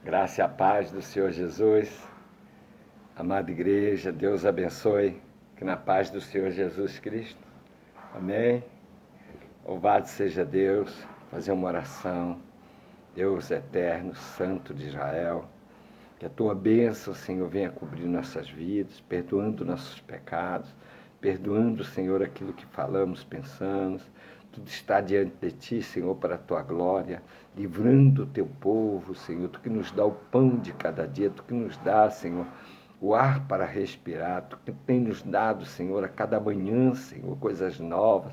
Graça e a paz do Senhor Jesus. Amada igreja, Deus abençoe, que na paz do Senhor Jesus Cristo. Amém? Louvado seja Deus. Fazer uma oração. Deus eterno, santo de Israel, que a tua bênção, Senhor, venha cobrir nossas vidas, perdoando nossos pecados, perdoando, Senhor, aquilo que falamos, pensamos. Tudo está diante de ti, Senhor, para a tua glória, livrando o teu povo, Senhor, tu que nos dá o pão de cada dia, tu que nos dá, Senhor, o ar para respirar, tu que tem nos dado, Senhor, a cada manhã, Senhor, coisas novas.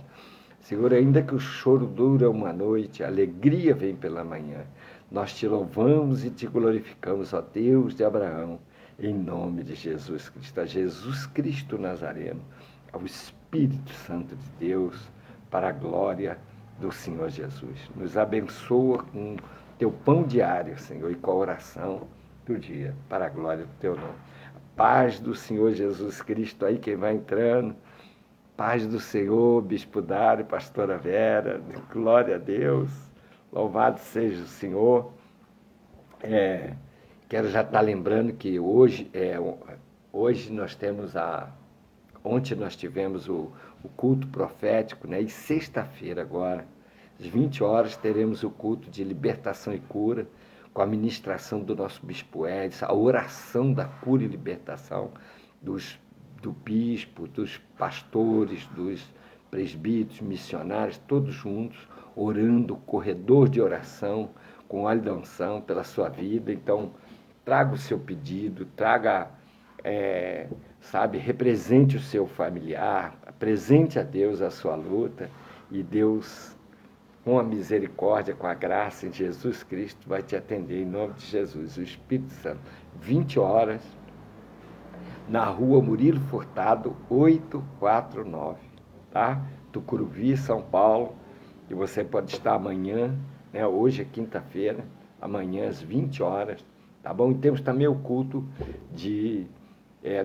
Senhor, ainda que o choro dura uma noite, a alegria vem pela manhã. Nós te louvamos e te glorificamos, ó Deus de Abraão, em nome de Jesus Cristo, a Jesus Cristo Nazareno, ao Espírito Santo de Deus, para a glória do Senhor Jesus. Nos abençoa com teu pão diário, Senhor, e com a oração do dia, para a glória do teu nome. A paz do Senhor Jesus Cristo, aí quem vai entrando, paz do Senhor, Bispo Dário, Pastora Vera, glória a Deus, louvado seja o Senhor. Quero já estar lembrando que hoje nós temos ontem nós tivemos o culto profético, né? E sexta-feira agora, às 20 horas, teremos o culto de libertação e cura, com a ministração do nosso Bispo Edson, a oração da cura e libertação do bispo, dos pastores, dos presbíteros, missionários, todos juntos, orando, corredor de oração, com óleo da unção pela sua vida. Então, traga o seu pedido, traga, represente o seu familiar, apresente a Deus a sua luta, e Deus, com a misericórdia, com a graça em Jesus Cristo, vai te atender em nome de Jesus. O Espírito Santo, 20 horas, na rua Murilo Furtado, 849, tá? Tucuruvi, São Paulo. E você pode estar amanhã, né? Hoje é quinta-feira, amanhã às 20 horas, tá bom? E temos também o culto de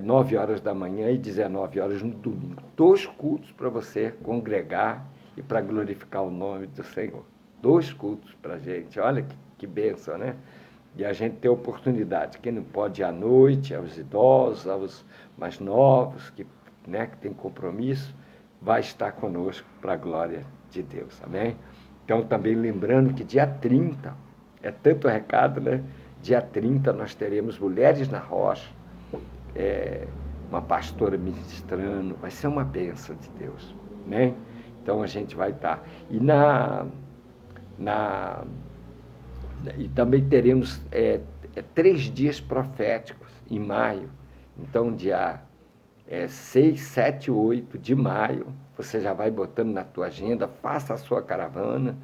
9 horas da manhã e 19 horas no domingo. 2 cultos para você congregar e para glorificar o nome do Senhor. 2 cultos para a gente. Olha que bênção, né? E a gente tem oportunidade. Quem não pode ir à noite, aos idosos, aos mais novos, que tem compromisso, vai estar conosco para a glória de Deus. Amém? Então, também lembrando que dia 30, é tanto recado, né? Dia 30 nós teremos Mulheres na Rocha, uma pastora ministrando, vai ser uma bênção de Deus. Amém? Então, a gente vai estar. E também teremos 3 dias proféticos em maio. Então, dia 6, 7 e 8 de maio, você já vai botando na tua agenda, faça a sua caravana,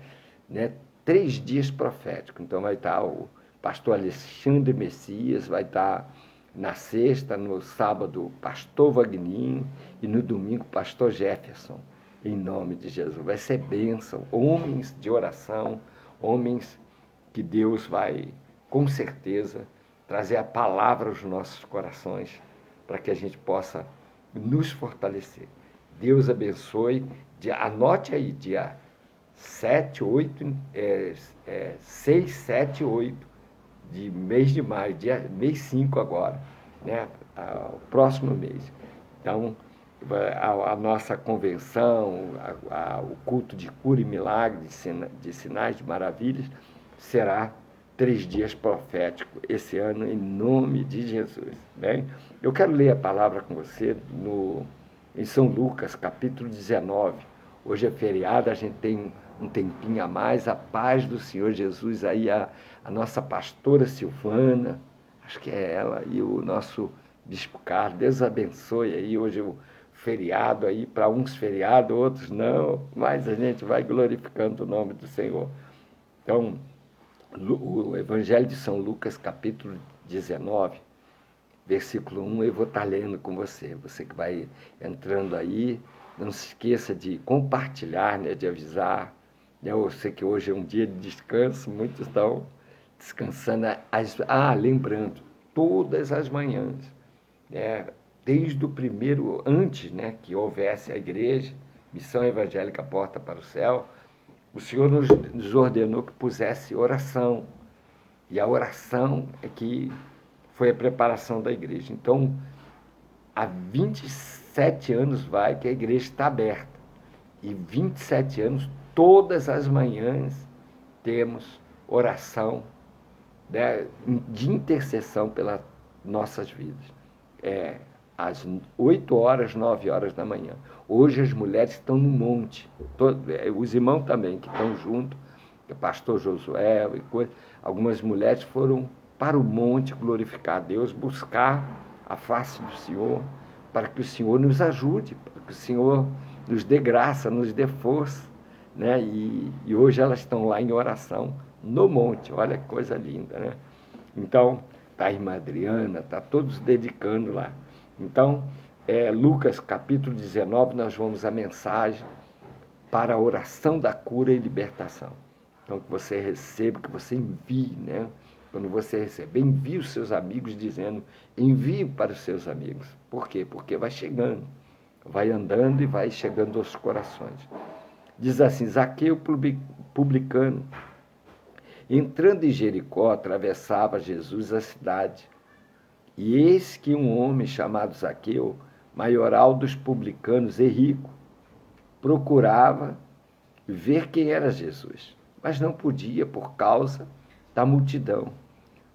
né? 3 dias proféticos. Então, vai estar o pastor Alexandre Messias, vai estar na sexta, no sábado, pastor Vagninho, e no domingo, pastor Jefferson, em nome de Jesus. Vai ser bênção, homens de oração, homens que Deus vai, com certeza, trazer a palavra aos nossos corações, para que a gente possa nos fortalecer. Deus abençoe. Anote aí, dia 7, 8, 6, 7 e 8 de mês de maio, mês 5 agora, né? O próximo mês. Então, a nossa convenção, o culto de cura e milagre, de sinais, de maravilhas, será 3 dias proféticos esse ano, em nome de Jesus. Bem, eu quero ler a palavra com você em São Lucas, capítulo 19. Hoje é feriado, a gente tem um tempinho a mais. A paz do Senhor Jesus, aí a nossa pastora Silvana, acho que é ela, e o nosso Bispo Carlos. Deus abençoe aí. Hoje o feriado aí, para uns feriado, outros não, mas a gente vai glorificando o nome do Senhor. Então, o Evangelho de São Lucas, capítulo 19, versículo 1, eu vou estar lendo com você. Você que vai entrando aí, não se esqueça de compartilhar, né, de avisar. Eu sei que hoje é um dia de descanso, muitos estão descansando. Lembrando, todas as manhãs, desde o primeiro, antes, né, que houvesse a igreja, Missão Evangélica Porta para o Céu, o Senhor nos ordenou que pusesse oração, E a oração é que foi a preparação da igreja. Então, há 27 anos vai que a igreja está aberta. E 27 anos, todas as manhãs, temos oração, né, de intercessão pelas nossas vidas. Às 8 horas, 9 horas da manhã. Hoje as mulheres estão no monte, os irmãos também que estão juntos, o pastor Josué e coisa, algumas mulheres foram para o monte glorificar a Deus, buscar a face do Senhor, para que o Senhor nos ajude, para que o Senhor nos dê graça, nos dê força, né? E hoje elas estão lá em oração, no monte, olha que coisa linda, né? Então, está a irmã Adriana, está todos dedicando lá. Então, Lucas capítulo 19, nós vamos à mensagem para a oração da cura e libertação. Então, que você receba, que você envie, né? Quando você receber, envie os seus amigos dizendo, envie para os seus amigos. Por quê? Porque vai chegando, vai andando e vai chegando aos corações. Diz assim, Zaqueu publicano, entrando em Jericó, atravessava Jesus a cidade. E eis que um homem chamado Zaqueu, maioral dos publicanos e rico, procurava ver quem era Jesus, mas não podia por causa da multidão,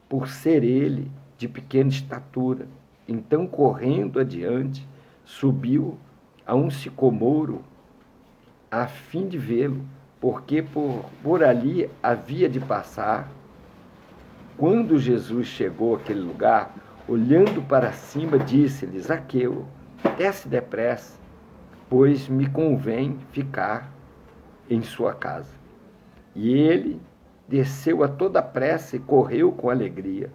por ser ele de pequena estatura. Então, correndo adiante, subiu a um sicomoro a fim de vê-lo, porque por ali havia de passar. Quando Jesus chegou àquele lugar, olhando para cima, disse-lhe, Zaqueu, desce depressa, pois me convém ficar em sua casa. E ele desceu a toda pressa e correu com alegria.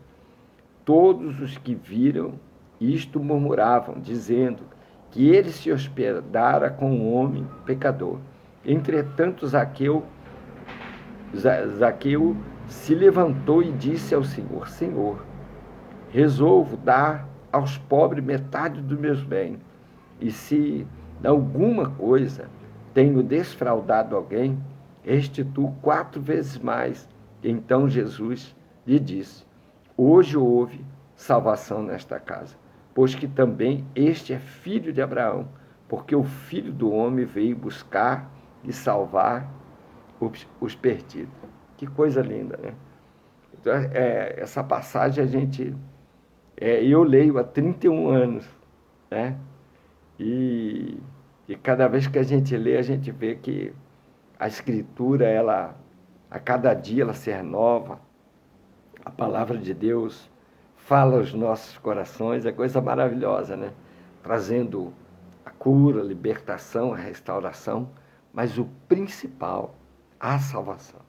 Todos os que viram isto murmuravam, dizendo que ele se hospedara com um homem pecador. Entretanto, Zaqueu se levantou e disse ao Senhor, Senhor, resolvo dar aos pobres metade dos meus bens, e se de alguma coisa tenho desfraudado alguém, restituo 4 vezes mais. Então Jesus lhe disse, hoje houve salvação nesta casa, pois que também este é filho de Abraão, porque o Filho do Homem veio buscar e salvar os perdidos. Que coisa linda, né? Então, essa passagem eu leio há 31 anos, né? E cada vez que a gente lê, a gente vê que a Escritura, a cada dia ela se renova, a palavra de Deus fala aos nossos corações, é coisa maravilhosa, né? Trazendo a cura, a libertação, a restauração, mas o principal, a salvação.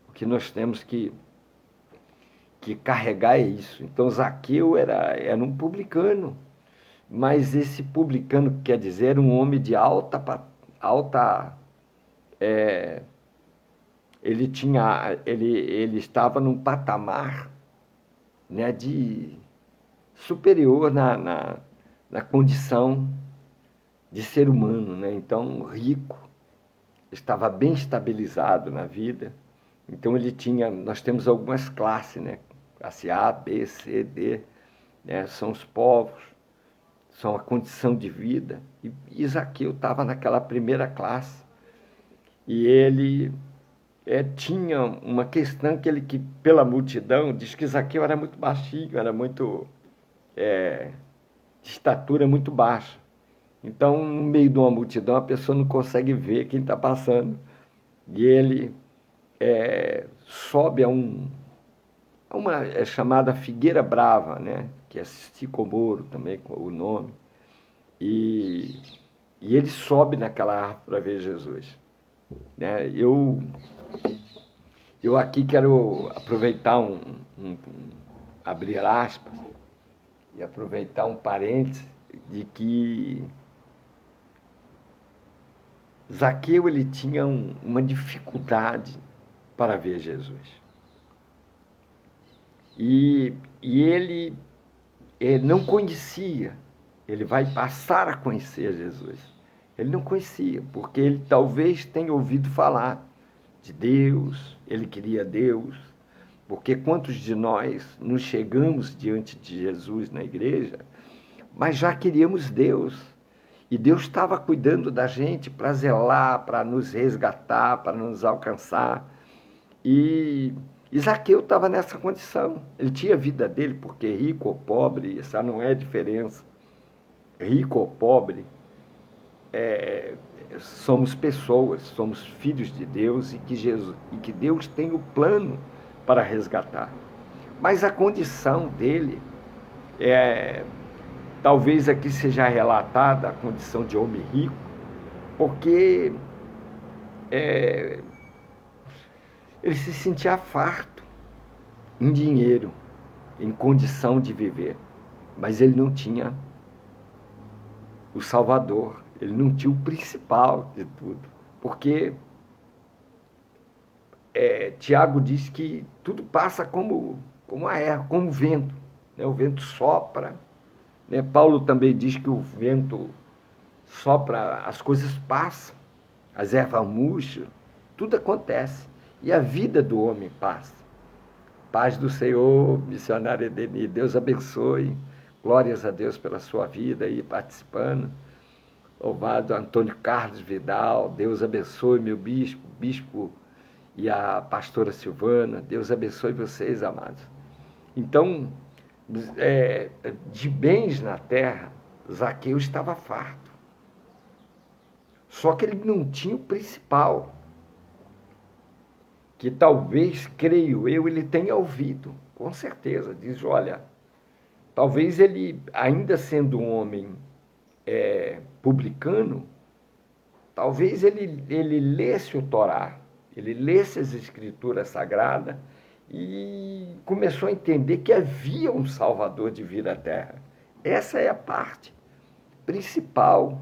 O que nós temos que carregar é isso. Então, Zaqueu era um publicano, mas esse publicano quer dizer um homem de ele estava num patamar, né, de superior na condição de ser humano, né? Então, rico, estava bem estabilizado na vida. Então nós temos algumas classes, né? Classe A, B, C, D, né? São os povos, são a condição de vida. E Zaqueu estava naquela primeira classe. E ele tinha uma questão que pela multidão, diz que Zaqueu era muito baixinho, era muito de estatura muito baixa. Então, no meio de uma multidão, a pessoa não consegue ver quem está passando. E ele sobe a uma chamada Figueira Brava, né? Que é sicomoro também, com o nome. E ele sobe naquela árvore para ver Jesus. Né? Eu aqui quero aproveitar abrir aspas e aproveitar um parênteses de que Zaqueu ele tinha uma dificuldade para ver Jesus. E ele não conhecia, ele vai passar a conhecer Jesus. Ele não conhecia, porque ele talvez tenha ouvido falar de Deus, ele queria Deus, Porque quantos de nós nos chegamos diante de Jesus na igreja, mas já queríamos Deus. E Deus estava cuidando da gente para zelar, para nos resgatar, para nos alcançar. E Zaqueu estava nessa condição. Ele tinha a vida dele, porque rico ou pobre, essa não é a diferença. Rico ou pobre, somos pessoas, somos filhos de Deus e que Deus tem o plano para resgatar. Mas a condição dele, talvez aqui seja relatada a condição de homem rico, porque ele se sentia farto em dinheiro, em condição de viver, mas ele não tinha o Salvador, ele não tinha o principal de tudo, porque Tiago diz que tudo passa como como vento, né? O vento sopra, né? Paulo também diz que o vento sopra, as coisas passam, as ervas murcham, tudo acontece, e a vida do homem passa. Paz do Senhor, missionário Edeni, Deus abençoe, glórias a Deus pela sua vida aí participando. Louvado Antônio Carlos Vidal, Deus abençoe meu bispo e a pastora Silvana, Deus abençoe vocês, amados. Então, de bens na terra, Zaqueu estava farto. Só que ele não tinha o principal, que talvez, creio eu, ele tenha ouvido, com certeza. Diz, olha, talvez ele, ainda sendo um homem publicano, talvez ele lesse o Torá, ele lesse as Escrituras Sagradas e começou a entender que havia um Salvador de vir à Terra. Essa é a parte principal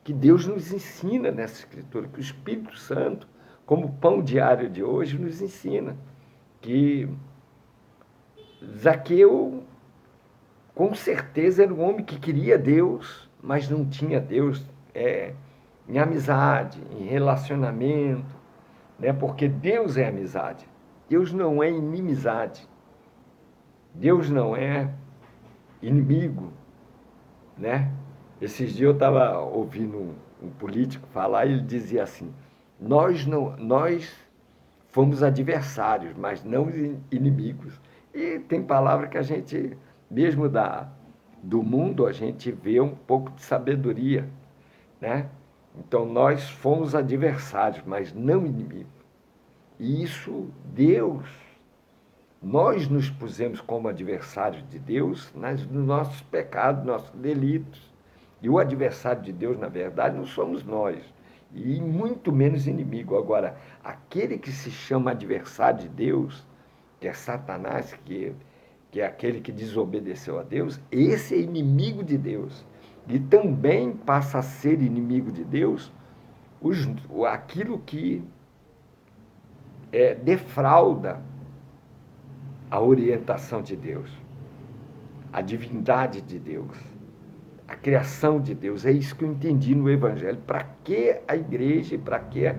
que Deus nos ensina nessa Escritura, que o Espírito Santo, como pão diário de hoje, nos ensina que Zaqueu, com certeza, era um homem que queria Deus, mas não tinha Deus em amizade, em relacionamento, né? Porque Deus é amizade, Deus não é inimizade, Deus não é inimigo, né? Esses dias eu estava ouvindo um político falar e ele dizia assim, nós fomos adversários, mas não inimigos. E tem palavra que a gente, mesmo do mundo, a gente vê um pouco de sabedoria, né? Então, nós fomos adversários, mas não inimigos. E isso, nós nos pusemos como adversários de Deus nos nossos pecados, nossos delitos. E o adversário de Deus, na verdade, não somos nós, e muito menos inimigo. Agora, aquele que se chama adversário de Deus, que é Satanás, que é aquele que desobedeceu a Deus, esse é inimigo de Deus. E também passa a ser inimigo de Deus aquilo que defrauda a orientação de Deus, a divindade de Deus, a criação de Deus. É isso que eu entendi no Evangelho. Para que a igreja, para que a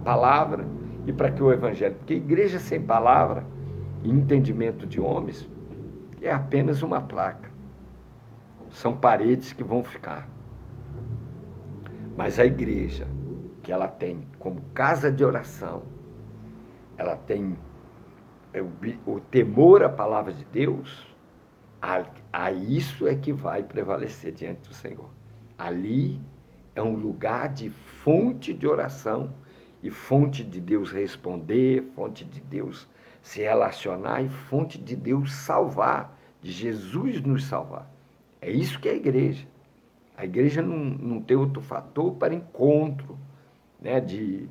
palavra e para que o Evangelho? Porque a igreja sem palavra e entendimento de homens é apenas uma placa. São paredes que vão ficar. Mas a igreja, que ela tem como casa de oração, ela tem o temor à palavra de Deus, a isso é que vai prevalecer diante do Senhor. Ali é um lugar de fonte de oração e fonte de Deus responder, fonte de Deus se relacionar e fonte de Deus salvar, de Jesus nos salvar. É isso que é a igreja. A igreja não tem outro fator para encontro, né, de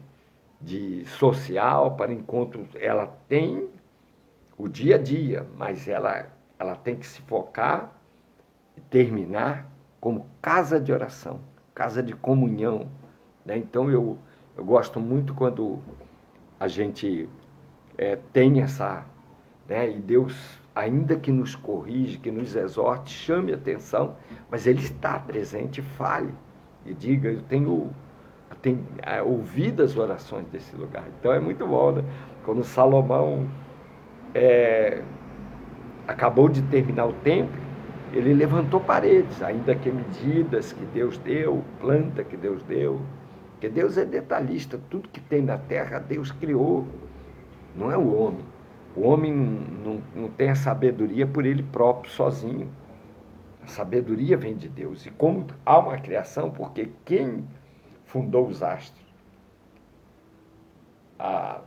social, para encontro. Ela tem o dia a dia, mas ela tem que se focar e terminar como casa de oração, casa de comunhão, né? Então eu gosto muito quando a gente tem essa, né? E Deus, ainda que nos corrige, que nos exorte, chame atenção, mas Ele está presente, fale e diga, eu tenho ouvido as orações desse lugar. Então é muito bom, né? Quando Salomão acabou de terminar o templo, ele levantou paredes, ainda que medidas que Deus deu, planta que Deus deu, porque Deus é detalhista, tudo que tem na terra Deus criou, não é o homem. O homem não tem a sabedoria por ele próprio, sozinho. A sabedoria vem de Deus. E como há uma criação, porque quem fundou os astros?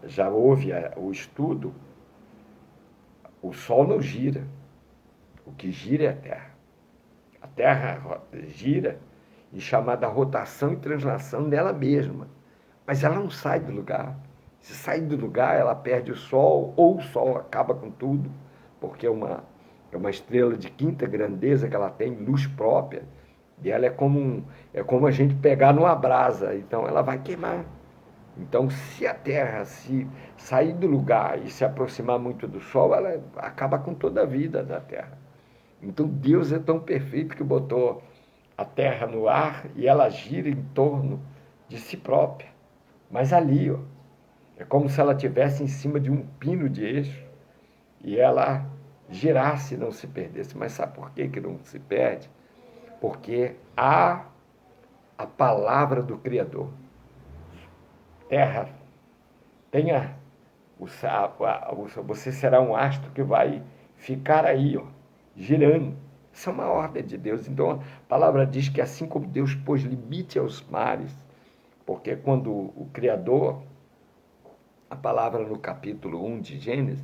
Já houve o estudo, o Sol não gira. O que gira é a Terra. A Terra gira em chamada rotação e translação dela mesma. Mas ela não sai do lugar. Se sair do lugar, ela perde o Sol, ou o Sol acaba com tudo, porque é uma estrela de quinta grandeza, que ela tem luz própria, e ela é como a gente pegar numa brasa, então ela vai queimar. Então, se a Terra se sair do lugar e se aproximar muito do Sol, ela acaba com toda a vida da Terra. Então, Deus é tão perfeito que botou a Terra no ar e ela gira em torno de si própria. Mas ali, ó, é como se ela estivesse em cima de um pino de eixo e ela girasse e não se perdesse. Mas sabe por que não se perde? Porque há a palavra do Criador. Terra, você será um astro que vai ficar aí, ó, girando. Isso é uma ordem de Deus. Então, a palavra diz que assim como Deus pôs limite aos mares, porque quando o Criador, a palavra no capítulo 1 de Gênesis,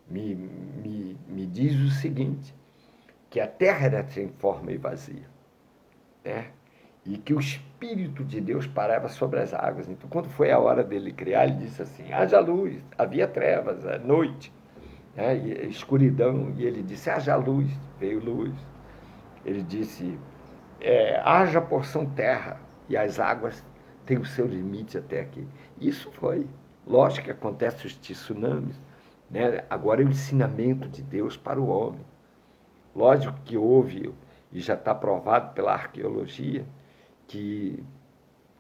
me diz o seguinte, que a terra era sem forma e vazia, né? E que o Espírito de Deus parava sobre as águas. Então, quando foi a hora dele criar, ele disse assim, haja luz, havia trevas, noite, né? E escuridão, e ele disse, haja luz, veio luz. Ele disse, haja porção terra, e as águas têm o seu limite até aqui. Isso foi. Lógico que acontece os tsunamis, né? Agora é o ensinamento de Deus para o homem. Lógico que houve, e já está provado pela arqueologia, que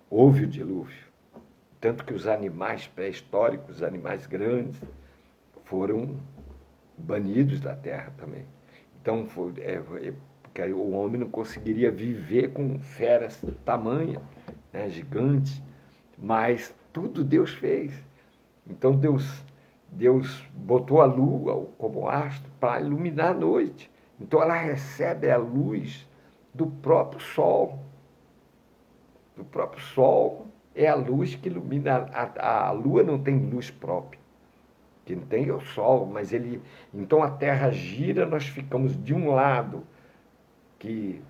houve o dilúvio. Tanto que os animais pré-históricos, os animais grandes, foram banidos da terra também. Então, porque o homem não conseguiria viver com feras tamanha, né, gigantes, mas tudo Deus fez. Então, Deus botou a lua como astro para iluminar a noite. Então, ela recebe a luz do próprio sol. Do próprio sol é a luz que ilumina. A lua não tem luz própria. Quem tem é o sol, mas então a Terra gira, nós ficamos de um lado, que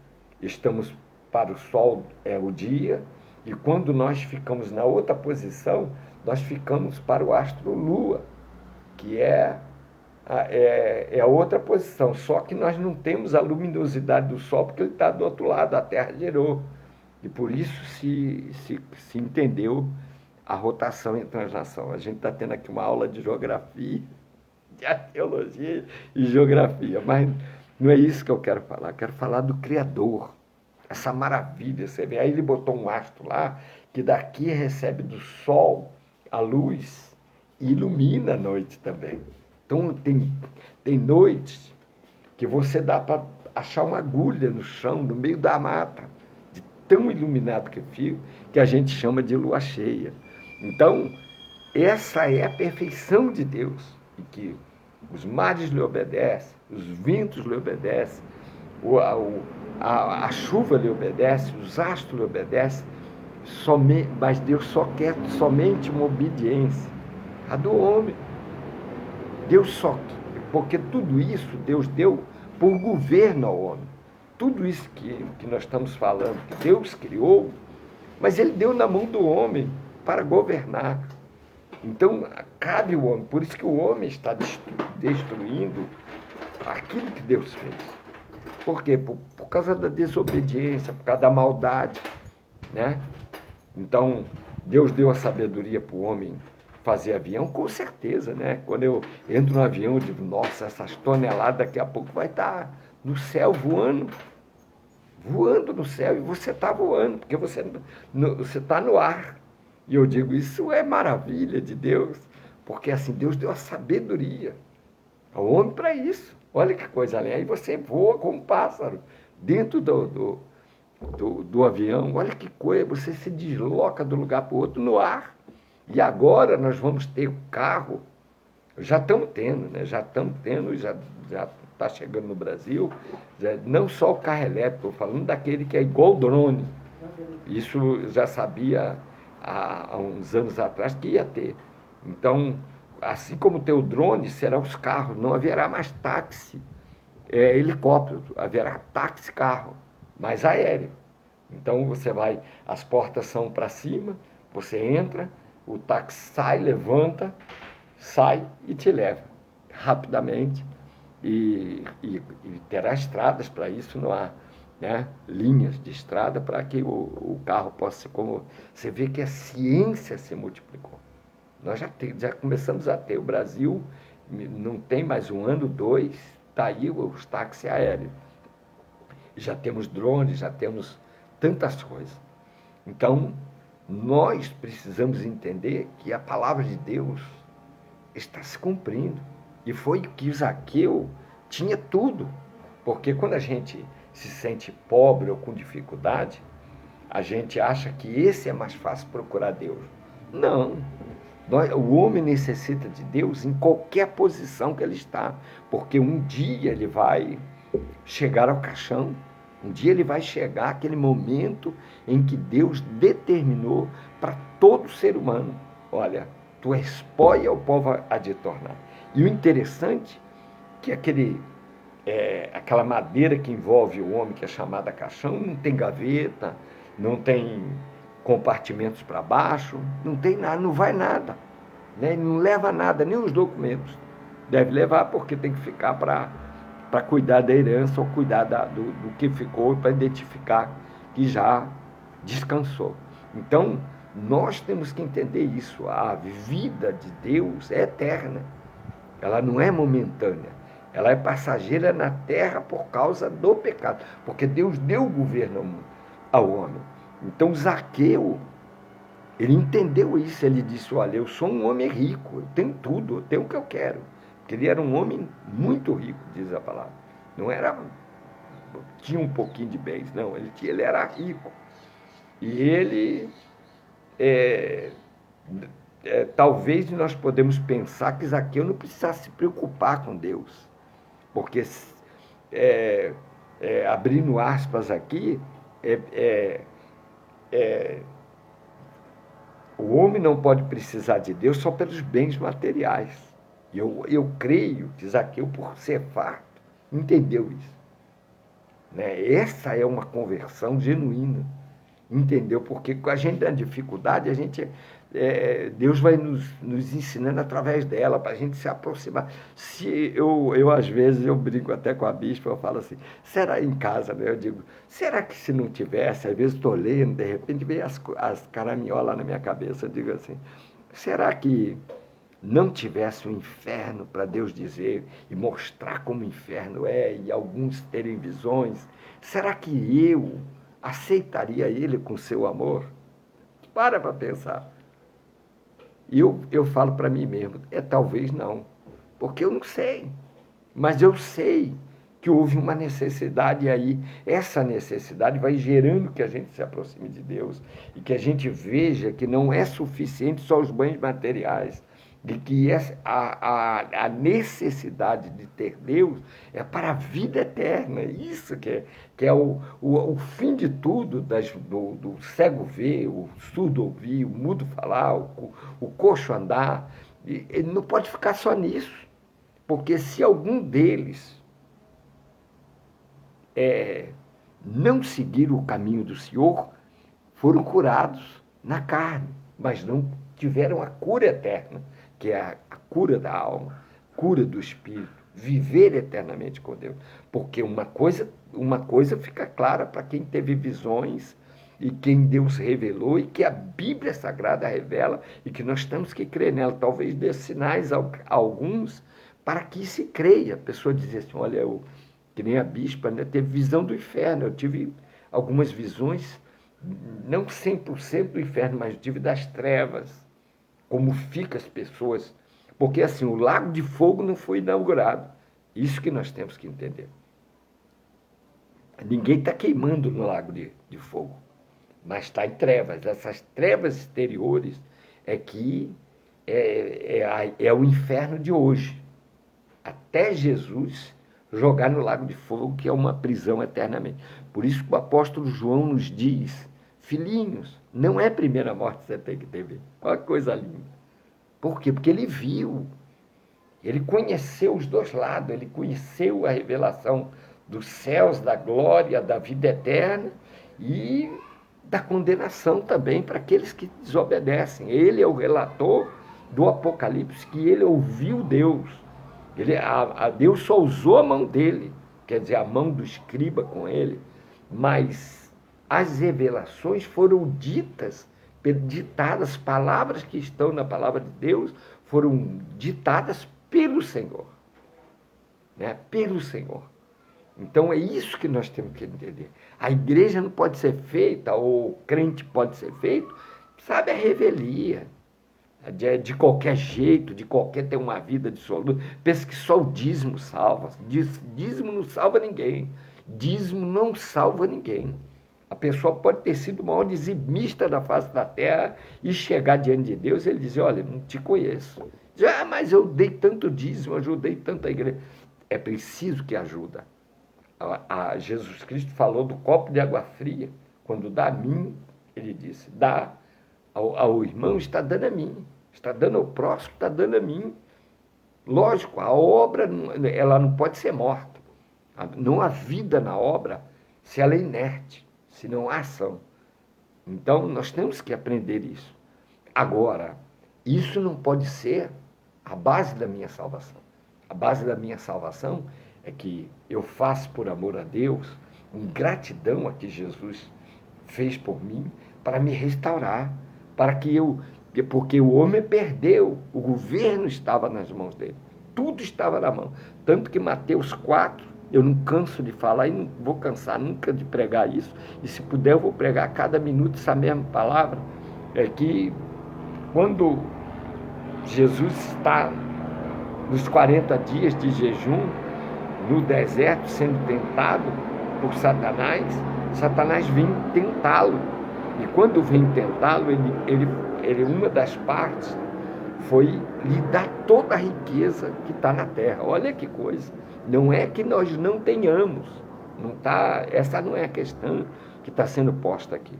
estamos para o sol, é o dia, e quando nós ficamos na outra posição, nós ficamos para o astro Lua, que é a outra posição, só que nós não temos a luminosidade do Sol, porque ele está do outro lado, a Terra girou. E por isso se entendeu a rotação e a translação. A gente está tendo aqui uma aula de geografia, de arqueologia e geografia, mas não é isso que eu quero falar do Criador, essa maravilha. Você vê, aí ele botou um astro lá, que daqui recebe do Sol a luz e ilumina a noite também. Então, tem noites que você dá para achar uma agulha no chão, no meio da mata, de tão iluminado que fica, que a gente chama de lua cheia. Então, essa é a perfeição de Deus, em que os mares lhe obedecem, os ventos lhe obedecem, a chuva lhe obedece, os astros lhe obedecem, mas Deus só quer somente uma obediência, a do homem. Porque tudo isso Deus deu por governo ao homem. Tudo isso que nós estamos falando, que Deus criou, mas ele deu na mão do homem para governar. Então, cabe ao homem, por isso que o homem está destruindo aquilo que Deus fez. Por quê? Por causa da desobediência, por causa da maldade, né? Então, Deus deu a sabedoria para o homem fazer avião, com certeza, né? Quando eu entro no avião, eu digo, nossa, essas toneladas daqui a pouco vai estar no céu voando no céu, e você está voando, porque você está no ar. E eu digo, isso é maravilha de Deus, porque assim, Deus deu a sabedoria. O homem para isso. Olha que coisa ali. Aí você voa como um pássaro dentro do avião. Olha que coisa. Você se desloca de um lugar para o outro no ar. E agora nós vamos ter o carro. Já estamos tendo, né? Já estamos tendo, já está chegando no Brasil. Não só o carro elétrico, estou falando daquele que é igual drone. Isso eu já sabia há uns anos atrás que ia ter. Então, assim como tem o drone, serão os carros, não haverá mais táxi, helicóptero, haverá táxi-carro, mais aéreo. Então você vai, as portas são para cima, você entra, o táxi sai, levanta, sai e te leva rapidamente. E terá estradas para isso no ar, né? Linhas de estrada para que o carro possa, como você vê que a ciência se multiplicou. Nós já começamos a ter. O Brasil não tem mais um ano, dois, está aí os táxis aéreos. Já temos drones, já temos tantas coisas. Então, nós precisamos entender que a palavra de Deus está se cumprindo. E foi que Zaqueu tinha tudo. Porque quando a gente se sente pobre ou com dificuldade, a gente acha que esse é mais fácil procurar Deus. Não. O homem necessita de Deus em qualquer posição que ele está, porque um dia ele vai chegar ao caixão, um dia ele vai chegar àquele momento em que Deus determinou para todo ser humano. Olha, tu és pó e ao pó há de tornar. E o interessante é que aquela madeira que envolve o homem, que é chamada caixão, não tem gaveta, não tem compartimentos para baixo, não tem nada, não vai nada, né? Não leva nada, nem os documentos. Deve levar porque tem que ficar para cuidar da herança ou cuidar do que ficou, para identificar que já descansou. Então, nós temos que entender isso. A vida de Deus é eterna, ela não é momentânea. Ela é passageira na terra por causa do pecado, porque Deus deu o governo ao homem. Então Zaqueu, ele entendeu isso, ele disse, olha, eu sou um homem rico, eu tenho tudo, eu tenho o que eu quero. Porque ele era um homem muito rico, diz a palavra. Não era, tinha um pouquinho de bens, não, ele era rico. E ele, talvez nós podemos pensar que Zaqueu não precisasse se preocupar com Deus. Porque, abrindo aspas aqui, o homem não pode precisar de Deus só pelos bens materiais. Eu creio que Zaqueu, por ser farto, entendeu isso. Né? Essa é uma conversão genuína. Entendeu? Porque com a gente na dificuldade, Deus vai nos ensinando através dela, para a gente se aproximar. Às vezes, eu brinco até com a bispa, eu falo assim, será em casa, né? Eu digo, será que se não tivesse, às vezes estou lendo, de repente vem as caraminholas na minha cabeça, eu digo assim, será que não tivesse um inferno para Deus dizer e mostrar como o inferno é, e alguns terem visões, será que eu aceitaria ele com seu amor? Para pensar. E eu falo para mim mesmo, talvez não, porque eu não sei, mas eu sei que houve uma necessidade aí, essa necessidade vai gerando que a gente se aproxime de Deus e que a gente veja que não é suficiente só os bens materiais, de que a necessidade de ter Deus é para a vida eterna, isso que é o fim de tudo, do cego ver, o surdo ouvir, o mudo falar, o coxo andar. Ele não pode ficar só nisso, porque se algum deles não seguir o caminho do Senhor, foram curados na carne, mas não tiveram a cura eterna, que é a cura da alma, cura do espírito, viver eternamente com Deus. Porque uma coisa fica clara para quem teve visões e quem Deus revelou e que a Bíblia Sagrada revela e que nós temos que crer nela. Talvez dê sinais a alguns para que se creia. A pessoa diz assim, olha, que nem a bispa, né, teve visão do inferno. Eu tive algumas visões, não 100% do inferno, mas tive das trevas. Como ficam as pessoas, Porque assim, o lago de fogo não foi inaugurado. Isso que nós temos que entender. Ninguém está queimando no lago de fogo, mas está em trevas. Essas trevas exteriores é que é o inferno de hoje. Até Jesus jogar no lago de fogo, que é uma prisão eternamente. Por isso que o apóstolo João nos diz, filhinhos, não é a primeira morte que você tem que ter. Olha que coisa linda. Por quê? Porque ele viu, ele conheceu os dois lados, ele conheceu a revelação dos céus, da glória, da vida eterna e da condenação também para aqueles que desobedecem. Ele é o relator do Apocalipse, que ele ouviu Deus. Deus só usou a mão dele, quer dizer, a mão do escriba com ele, mas as revelações foram ditadas, palavras que estão na palavra de Deus foram ditadas pelo Senhor, né? Pelo Senhor. Então é isso que nós temos que entender. A igreja não pode ser feita, ou o crente pode ser feito, sabe, a revelia. De qualquer jeito, de qualquer ter uma vida dissoluta. Pensa que só o dízimo salva. Dízimo não salva ninguém. Dízimo não salva ninguém. A pessoa pode ter sido o maior dizimista da face da terra e chegar diante de Deus e ele dizer, olha, não te conheço. Mas eu dei tanto dízimo, ajudei tanta igreja. É preciso que ajuda. Jesus Cristo falou do copo de água fria. Quando dá a mim, ele disse, dá ao irmão, está dando a mim. Está dando ao próximo, está dando a mim. Lógico, a obra ela não pode ser morta. Não há vida na obra se ela é inerte, se não há ação. Então, nós temos que aprender isso. Agora, isso não pode ser a base da minha salvação. A base da minha salvação é que eu faço por amor a Deus, em gratidão a que Jesus fez por mim, para me restaurar, porque o homem perdeu, o governo estava nas mãos dele, tudo estava na mão. Tanto que Mateus 4, eu não canso de falar e não vou cansar nunca de pregar isso, e se puder eu vou pregar a cada minuto essa mesma palavra, é que quando Jesus está nos 40 dias de jejum, no deserto, sendo tentado por Satanás, Satanás vem tentá-lo. E quando vem tentá-lo, uma das partes foi lhe dar toda a riqueza que está na terra. Olha que coisa. Não é que nós não tenhamos. Essa não é a questão que está sendo posta aqui.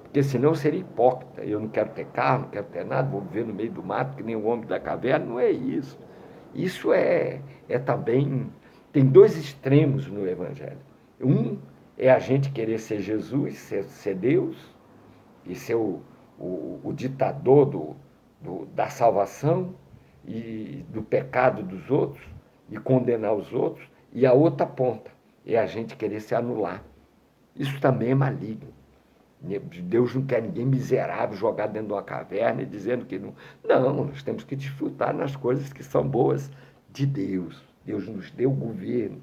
Porque senão seria hipócrita. Eu não quero ter carro, não quero ter nada, vou viver no meio do mato, que nem o homem da caverna. Não é isso. Isso é também... Tem dois extremos no Evangelho. Um é a gente querer ser Jesus, ser Deus, e ser o ditador da salvação e do pecado dos outros, e condenar os outros. E a outra ponta é a gente querer se anular. Isso também é maligno. Deus não quer ninguém miserável jogado dentro de uma caverna e dizendo que não. Não, nós temos que desfrutar nas coisas que são boas de Deus. Deus nos deu governo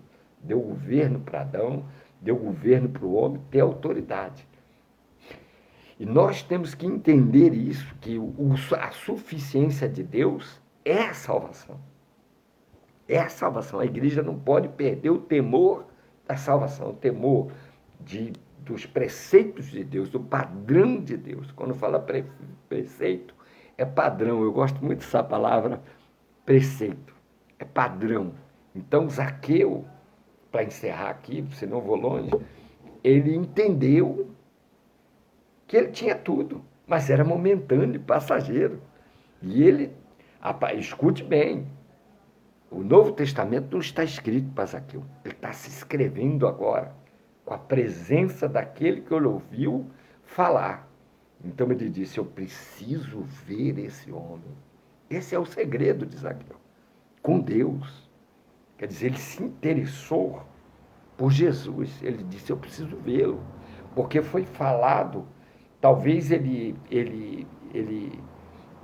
para Adão, deu governo para o homem, ter autoridade. E nós temos que entender isso, que a suficiência de Deus é a salvação. É a salvação. A igreja não pode perder o temor da salvação, o temor dos preceitos de Deus, do padrão de Deus. Quando fala preceito, é padrão. Eu gosto muito dessa palavra preceito. É padrão. Então, Zaqueu, para encerrar aqui, senão eu vou longe, ele entendeu que ele tinha tudo, mas era momentâneo e passageiro. E ele, escute bem, o Novo Testamento não está escrito para Zaqueu, ele está se escrevendo agora, com a presença daquele que ele ouviu falar. Então ele disse, eu preciso ver esse homem. Esse é o segredo de Zaqueu, com Deus. Quer dizer, ele se interessou por Jesus. Ele disse, eu preciso vê-lo. Porque foi falado, talvez ele,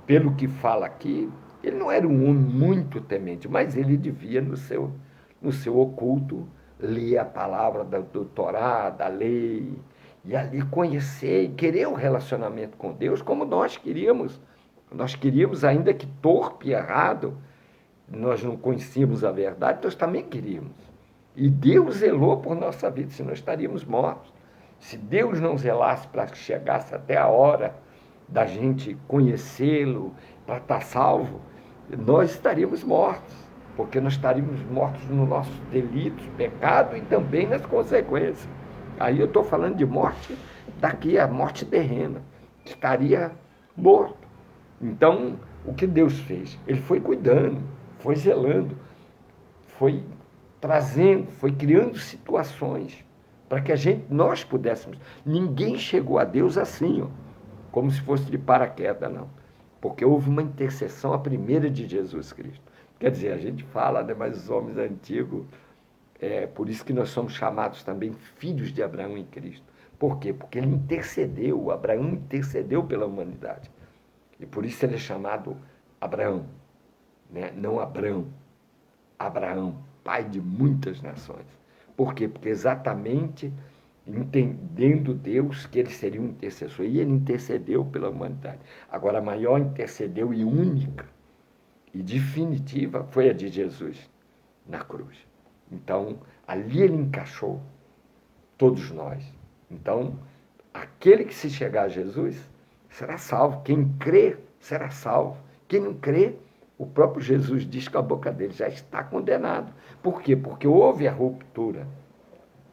pelo que fala aqui, ele não era um homem muito temente, mas ele devia, no seu oculto, ler a palavra do Torá, da lei, e ali conhecer e querer um relacionamento com Deus, como nós queríamos Nós queríamos, ainda que torpe e errado, nós não conhecíamos a verdade, nós também queríamos. E Deus zelou por nossa vida, senão nós estaríamos mortos. Se Deus não zelasse para que chegasse até a hora da gente conhecê-lo, para estar salvo, nós estaríamos mortos, porque nós estaríamos mortos nos nossos delitos, pecado e também nas consequências. Aí eu estou falando de morte daqui, a morte terrena, estaria morto. Então, o que Deus fez? Ele foi cuidando, foi zelando, foi trazendo, foi criando situações para que nós pudéssemos. Ninguém chegou a Deus assim, ó, como se fosse de paraquedas, não. Porque houve uma intercessão, a primeira de Jesus Cristo. Quer dizer, a gente fala, né, mas os homens antigos, por isso que nós somos chamados também filhos de Abraão em Cristo. Por quê? Porque ele intercedeu, Abraão intercedeu pela humanidade. E por isso ele é chamado Abraão, né? Não Abrão. Abraão, pai de muitas nações. Por quê? Porque exatamente entendendo Deus que ele seria um intercessor. E ele intercedeu pela humanidade. Agora, a maior intercedeu e única e definitiva foi a de Jesus na cruz. Então, ali ele encaixou todos nós. Então, aquele que se chegar a Jesus será salvo. Quem crê será salvo. Quem não crê, o próprio Jesus diz que a boca dele já está condenado. Por quê? Porque houve a ruptura.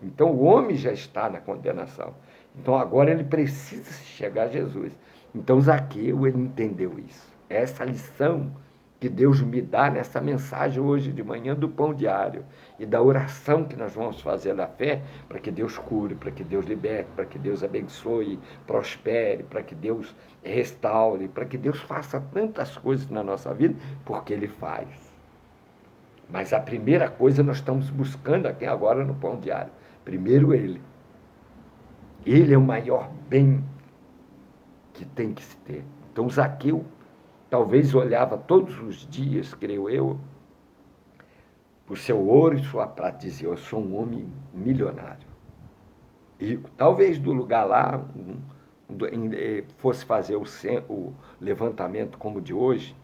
Então o homem já está na condenação. Então agora ele precisa chegar a Jesus. Então Zaqueu, ele entendeu isso. Essa lição que Deus me dá nessa mensagem hoje de manhã do pão diário e da oração que nós vamos fazer na fé para que Deus cure, para que Deus liberte, para que Deus abençoe, prospere, para que Deus restaure, para que Deus faça tantas coisas na nossa vida, porque Ele faz. Mas a primeira coisa nós estamos buscando aqui agora no pão diário. Primeiro Ele. Ele é o maior bem que tem que se ter. Então Zaqueu talvez olhava todos os dias, creio eu, o seu ouro e sua prata, dizia: eu sou um homem milionário, rico. Talvez do lugar lá fosse fazer o levantamento como de hoje,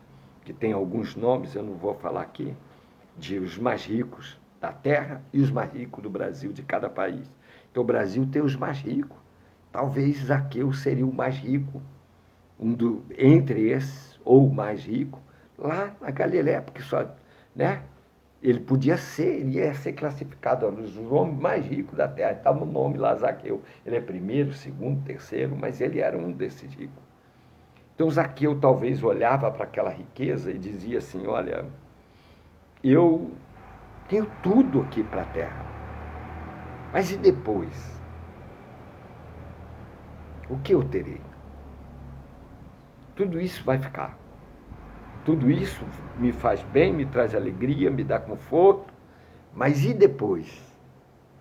que tem alguns nomes, eu não vou falar aqui, de os mais ricos da terra e os mais ricos do Brasil, de cada país. Então o Brasil tem os mais ricos. Talvez Zaqueu seria o mais rico, entre esses, ou o mais rico, lá na Galiléia, porque só, né? Ele ia ser classificado nos homens mais ricos da terra. Estava o nome lá, Zaqueu. Ele é primeiro, segundo, terceiro, mas ele era um desses ricos. Então Zaqueu talvez olhava para aquela riqueza e dizia assim: olha, eu tenho tudo aqui para a terra, mas e depois? O que eu terei? Tudo isso vai ficar. Tudo isso me faz bem, me traz alegria, me dá conforto, mas e depois?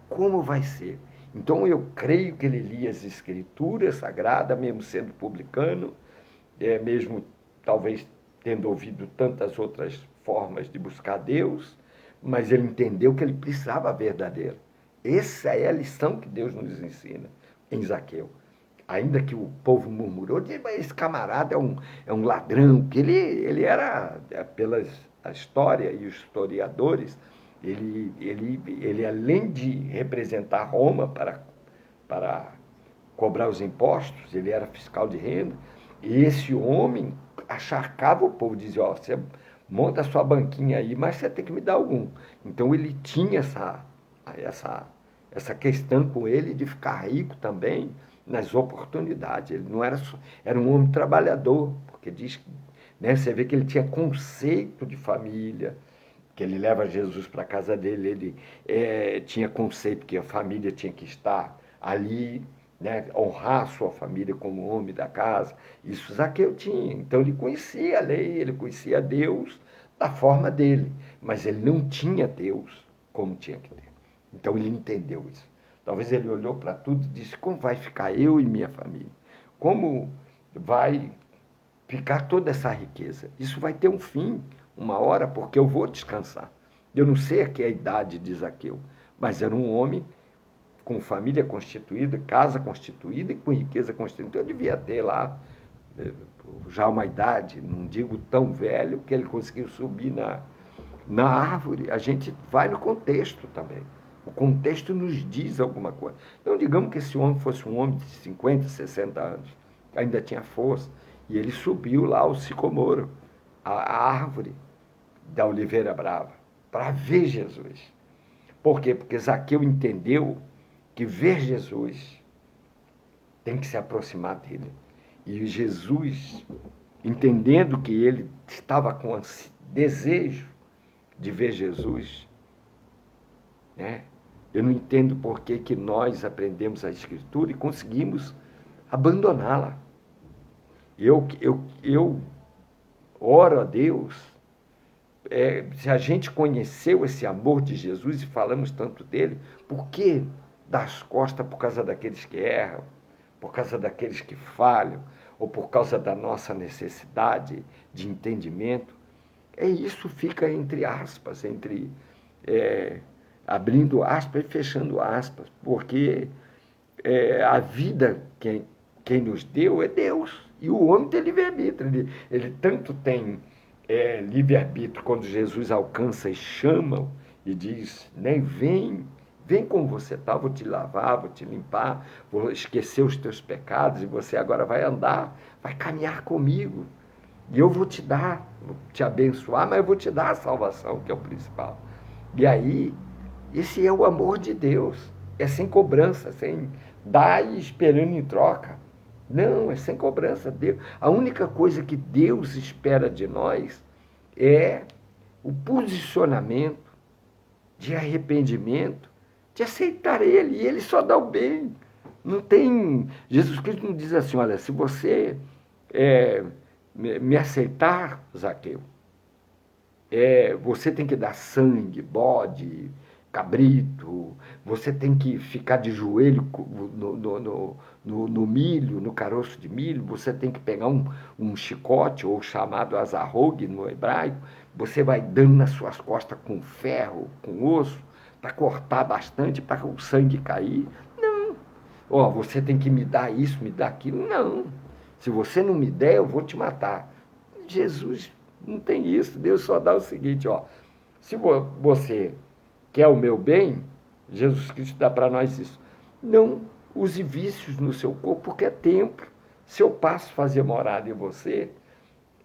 Como vai ser? Então eu creio que ele lia as Escrituras Sagradas, mesmo sendo publicano, mesmo talvez tendo ouvido tantas outras formas de buscar Deus, mas ele entendeu que ele precisava verdadeiro. Essa é a lição que Deus nos ensina em Zaqueu. Ainda que o povo murmurou, mas esse camarada é um ladrão, que ele era, pela a história e os historiadores, ele além de representar Roma para cobrar os impostos, ele era fiscal de renda, e esse homem acharcava o povo, dizia: ó, você monta a sua banquinha aí, mas você tem que me dar algum. Então ele tinha essa questão com ele de ficar rico também nas oportunidades. Ele não era só, era um homem trabalhador, porque diz que, né, você vê que ele tinha conceito de família, que ele leva Jesus para a casa dele, ele tinha conceito que a família tinha que estar ali, né, honrar a sua família como homem da casa. Isso Zaqueu tinha. Então ele conhecia a lei, ele conhecia Deus da forma dele, mas ele não tinha Deus como tinha que ter. Então ele entendeu isso. Talvez ele olhou para tudo e disse: como vai ficar eu e minha família? Como vai ficar toda essa riqueza? Isso vai ter um fim, uma hora, porque eu vou descansar. Eu não sei aqui a idade de Zaqueu, mas era um homem com família constituída, casa constituída e com riqueza constituída. Então eu devia ter lá já uma idade, não digo tão velho, que ele conseguiu subir na árvore. A gente vai no contexto também. O contexto nos diz alguma coisa. Então, digamos que esse homem fosse um homem de 50, 60 anos, ainda tinha força, e ele subiu lá ao sicomoro, a árvore da Oliveira Brava, para ver Jesus. Por quê? Porque Zaqueu entendeu que ver Jesus tem que se aproximar dele. E Jesus, entendendo que ele estava com desejo de ver Jesus, né? Eu não entendo por que nós aprendemos a Escritura e conseguimos abandoná-la. Eu oro a Deus, se a gente conheceu esse amor de Jesus e falamos tanto dele, por que dar as costas por causa daqueles que erram, por causa daqueles que falham, ou por causa da nossa necessidade de entendimento? Isso fica entre aspas, abrindo aspas e fechando aspas, porque a vida quem nos deu é Deus, e o homem tem livre-arbítrio. Ele tanto tem livre-arbítrio quando Jesus alcança e chama e diz, né, vem como você está, vou te lavar, vou te limpar, vou esquecer os teus pecados, e você agora vai andar, vai caminhar comigo, e eu vou te dar, vou te abençoar, mas eu vou te dar a salvação, que é o principal. E aí, esse é o amor de Deus, é sem cobrança, sem dar e esperando em troca. Não, é sem cobrança. Deus. A única coisa que Deus espera de nós é o posicionamento de arrependimento, de aceitar Ele, e Ele só dá o bem. Não tem. Jesus Cristo não diz assim: olha, se você me aceitar, Zaqueu, você tem que dar sangue, bode, cabrito, você tem que ficar de joelho no milho, no caroço de milho, você tem que pegar um chicote, ou chamado azarrogue no hebraico, você vai dando nas suas costas com ferro, com osso, para cortar bastante, para o sangue cair. Não. Você tem que me dar isso, me dar aquilo. Não. Se você não me der, eu vou te matar. Jesus não tem isso. Deus só dá o seguinte, se você quer o meu bem, Jesus Cristo dá para nós isso. Não use vícios no seu corpo, porque é templo. Se eu passo a fazer morada em você,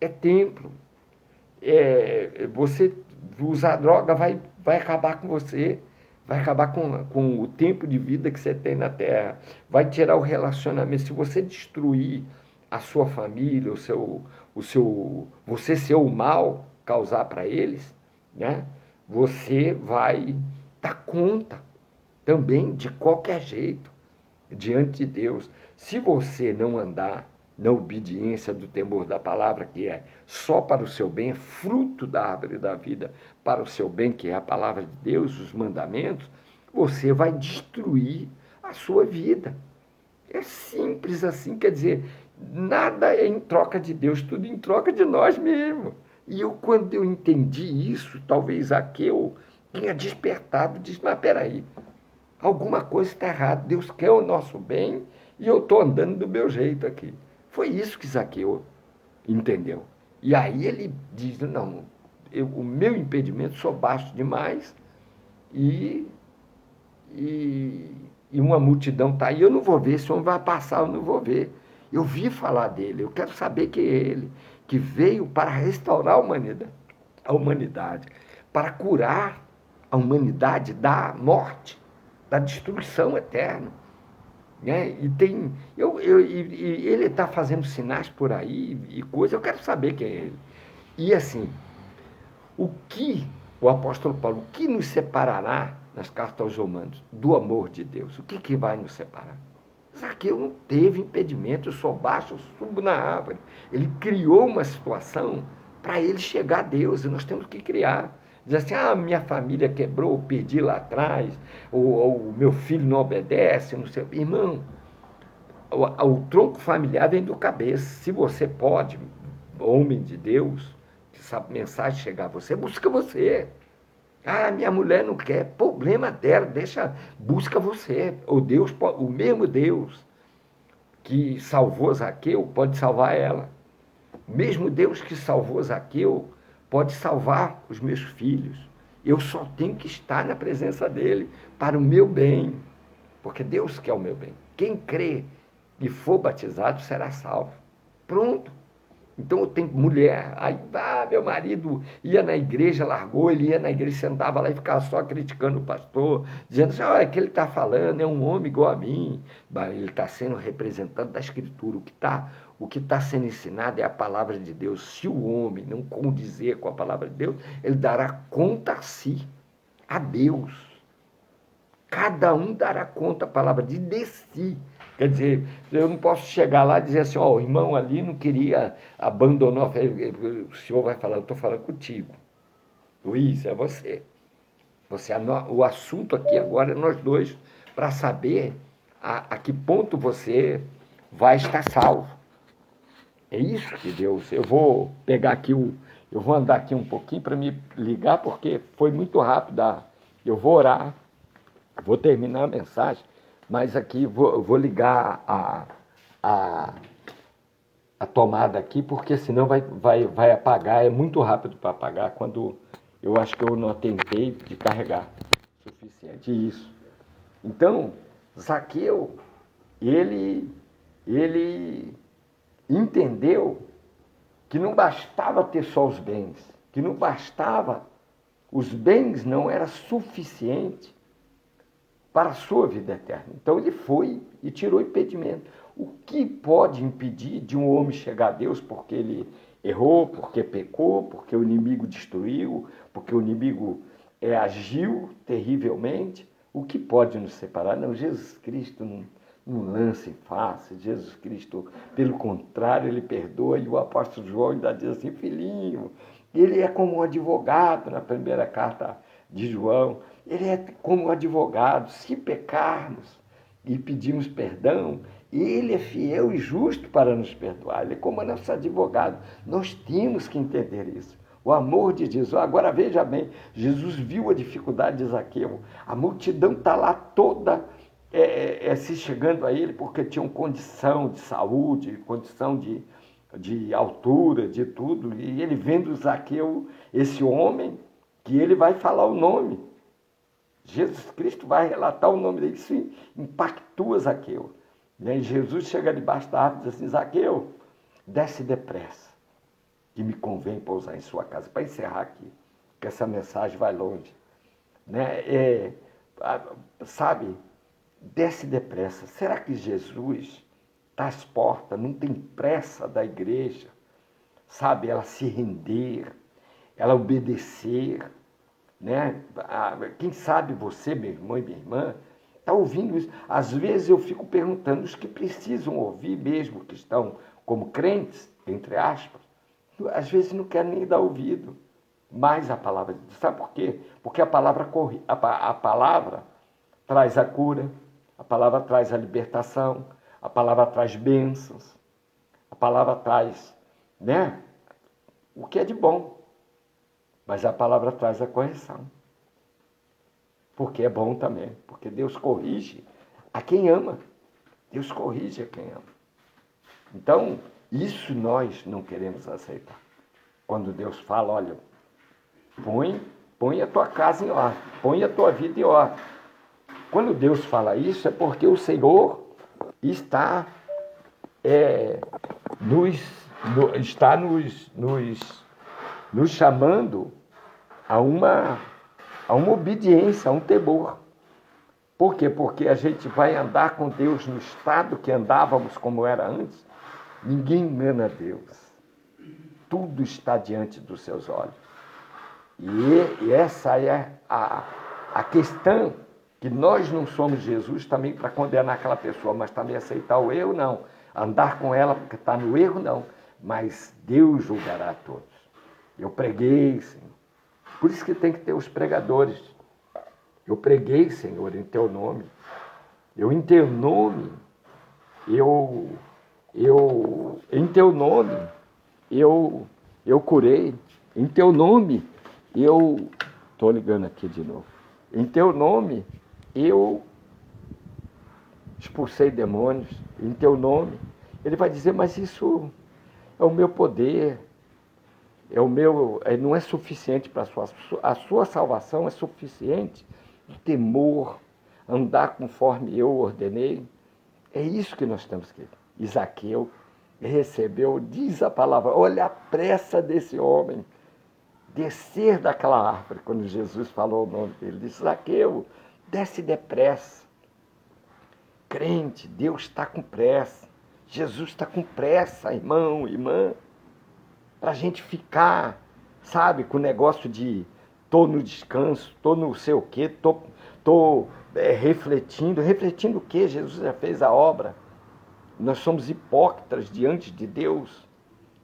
é templo. Você usar droga vai acabar com você, vai acabar com o tempo de vida que você tem na Terra, vai tirar o relacionamento. Se você destruir a sua família, você ser o mal, causar para eles, né? Você vai dar conta também de qualquer jeito diante de Deus. Se você não andar na obediência do temor da palavra, que é só para o seu bem, é fruto da árvore da vida para o seu bem, que é a palavra de Deus, os mandamentos, você vai destruir a sua vida. É simples assim, quer dizer, nada é em troca de Deus, tudo em troca de nós mesmos. E quando eu entendi isso, talvez Zaqueu tenha despertado, disse, mas peraí, alguma coisa está errada, Deus quer o nosso bem e eu estou andando do meu jeito aqui. Foi isso que Zaqueu entendeu. E aí ele diz, não, o meu impedimento sou baixo demais e uma multidão está aí, eu não vou ver, esse homem vai passar, eu não vou ver. Eu vi falar dele, eu quero saber que é ele, que veio para restaurar a humanidade, para curar a humanidade da morte, da destruição eterna. Né? E ele está fazendo sinais por aí e coisa, eu quero saber quem é ele. E assim, o apóstolo Paulo, o que nos separará nas cartas aos Romanos do amor de Deus? O que vai nos separar? Zaqueu não teve impedimento, eu sou baixo, eu subo na árvore. Ele criou uma situação para ele chegar a Deus, e nós temos que criar. Diz assim, minha família quebrou, perdi lá atrás, ou meu filho não obedece, não sei. Irmão, o tronco familiar vem do cabeça. Se você pode, homem de Deus, que sabe mensagem chegar a você, busca você. Minha mulher não quer, problema dela, busca você. O mesmo Deus que salvou Zaqueu pode salvar ela. O mesmo Deus que salvou Zaqueu pode salvar os meus filhos. Eu só tenho que estar na presença dele para o meu bem, porque Deus quer o meu bem. Quem crê e for batizado será salvo. Pronto. Então eu tenho mulher, aí meu marido ia na igreja, largou, ele ia na igreja, sentava lá e ficava só criticando o pastor, dizendo assim, olha, o que ele está falando é um homem igual a mim. Ele está sendo representante da Escritura, o que tá sendo ensinado é a palavra de Deus. Se o homem não condizer com a palavra de Deus, ele dará conta a si, a Deus. Cada um dará conta, a palavra de si. Quer dizer, eu não posso chegar lá e dizer assim, ó, o irmão ali não queria abandonar a fé. O senhor vai falar, eu estou falando contigo. Luiz, é você. O assunto aqui agora é nós dois, para saber a que ponto você vai estar salvo. É isso que Deus... Eu vou pegar aqui eu vou andar aqui um pouquinho para me ligar, porque foi muito rápido. Eu vou orar, vou terminar a mensagem, mas aqui vou ligar a tomada aqui, porque senão vai apagar, é muito rápido para apagar, quando eu acho que eu não tentei de carregar o suficiente. Isso. Então, Zaqueu, ele entendeu que não bastava ter só os bens, que não bastava, os bens não era suficiente para a sua vida eterna. Então ele foi e tirou o impedimento. O que pode impedir de um homem chegar a Deus porque ele errou, porque pecou, porque o inimigo destruiu, porque o inimigo agiu terrivelmente? O que pode nos separar? Não, Jesus Cristo não lança em face. Jesus Cristo, pelo contrário, ele perdoa. E o apóstolo João ainda diz assim, filhinho, ele é como um advogado na primeira carta de João. Ele é como um advogado. Se pecarmos e pedirmos perdão, ele é fiel e justo para nos perdoar. Ele é como nosso advogado. Nós temos que entender isso. O amor de Jesus. Agora veja bem, Jesus viu a dificuldade de Zaqueu. A multidão está lá toda se chegando a ele porque tinham condição de saúde, condição de altura, de tudo. E ele vendo Zaqueu, esse homem, que ele vai falar o nome. Jesus Cristo vai relatar o nome dele. Isso impactua Zaqueu. E Jesus chega debaixo da árvore e diz assim, Zaqueu, desce depressa, que me convém pousar em sua casa. Para encerrar aqui, que essa mensagem vai longe. Sabe, desce depressa. Será que Jesus está às portas, não tem pressa da igreja? Sabe, ela se render, ela obedecer, né? Quem sabe você, meu irmão e minha irmã, está ouvindo isso. Às vezes eu fico perguntando, os que precisam ouvir mesmo, que estão como crentes, entre aspas, às vezes não querem nem dar ouvido mais a palavra de Deus. Sabe por quê? Porque a palavra traz a cura, a palavra traz a libertação, a palavra traz bênçãos, a palavra traz, né, o que é de bom. Mas a palavra traz a correção. Porque é bom também. Porque Deus corrige a quem ama. Deus corrige a quem ama. Então, isso nós não queremos aceitar. Quando Deus fala, olha, põe a tua casa em ordem, põe a tua vida em ordem. Quando Deus fala isso, é porque o Senhor está nos chamando a uma obediência, a um temor. Por quê? Porque a gente vai andar com Deus no estado que andávamos como era antes. Ninguém engana Deus. Tudo está diante dos seus olhos. E essa é a questão, que nós não somos Jesus também para condenar aquela pessoa, mas também aceitar o erro, não. Andar com ela porque está no erro, não. Mas Deus julgará a todos. Eu preguei, Senhor. Por isso que tem que ter os pregadores. Eu preguei, Senhor, em teu nome. Em teu nome, em teu nome, eu curei. Em teu nome, estou ligando aqui de novo. Em teu nome, eu expulsei demônios em teu nome. Ele vai dizer, mas isso é o meu poder, não é suficiente para a sua salvação é suficiente o temor, andar conforme eu ordenei. É isso que nós temos que. Zaqueu recebeu, diz a palavra, olha a pressa desse homem, descer daquela árvore, quando Jesus falou o nome dele, disse, Zaqueu, desce depressa. Crente, Deus está com pressa, Jesus está com pressa, irmão, irmã, para a gente ficar, sabe, com o negócio de tô no descanso, tô no sei o quê, tô refletindo o quê? Jesus já fez a obra. Nós somos hipócritas diante de Deus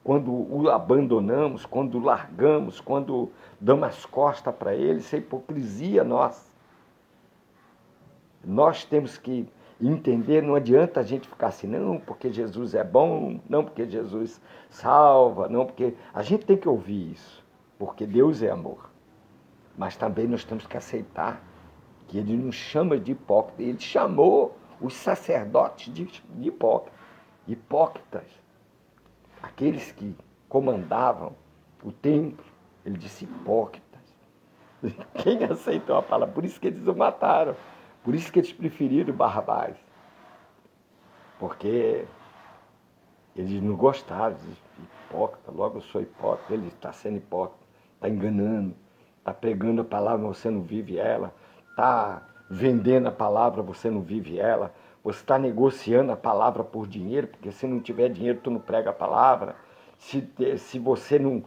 quando o abandonamos, quando o largamos, quando damos as costas para Ele. Isso é hipocrisia nossa. Nós temos que entender, não adianta a gente ficar assim, não, porque Jesus é bom, não porque Jesus salva, não porque... A gente tem que ouvir isso, porque Deus é amor. Mas também nós temos que aceitar que Ele nos chama de hipócrita. Ele chamou os sacerdotes de hipócritas. Aqueles que comandavam o templo, Ele disse hipócritas. Quem aceitou a palavra? Por isso que eles o mataram. Por isso que eles preferiram Barrabás. Porque eles não gostaram de hipócrita. Logo eu sou hipócrita. Ele está sendo hipócrita. Está enganando. Está pregando a palavra, você não vive ela. Está vendendo a palavra, você não vive ela. Você está negociando a palavra por dinheiro, porque se não tiver dinheiro, tu não prega a palavra. Se você não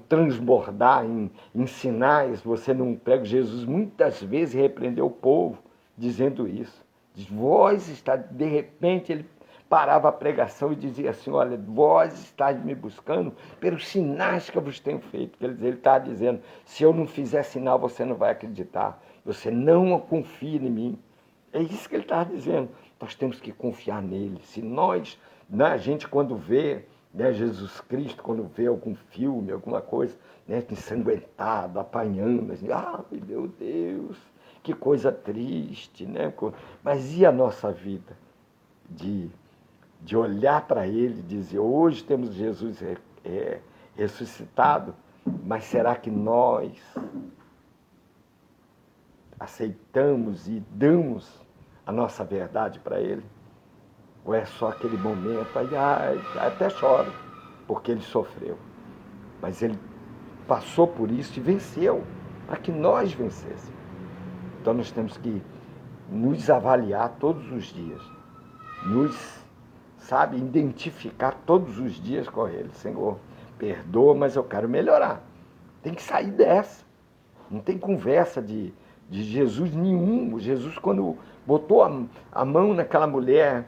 transbordar em sinais, você não prega. Jesus muitas vezes repreendeu o povo dizendo isso. Diz, vós está, de repente ele parava a pregação e dizia assim, olha, vós estáis me buscando pelos sinais que eu vos tenho feito. Quer dizer, ele está dizendo, se eu não fizer sinal, você não vai acreditar. Você não confia em mim. É isso que ele está dizendo. Nós temos que confiar nele. Se nós, a gente quando vê Jesus Cristo, quando vê algum filme, alguma coisa, ensanguentado, apanhando, assim, meu Deus, que coisa triste, né? Mas e a nossa vida? De olhar para ele e dizer, hoje temos Jesus ressuscitado, mas será que nós aceitamos e damos a nossa verdade para ele? Ou é só aquele momento, até choro, porque ele sofreu. Mas ele passou por isso e venceu, para que nós vencêssemos. Então nós temos que nos avaliar todos os dias, identificar todos os dias com ele. Senhor, perdoa, mas eu quero melhorar. Tem que sair dessa. Não tem conversa de Jesus nenhum. Jesus, quando botou a mão naquela mulher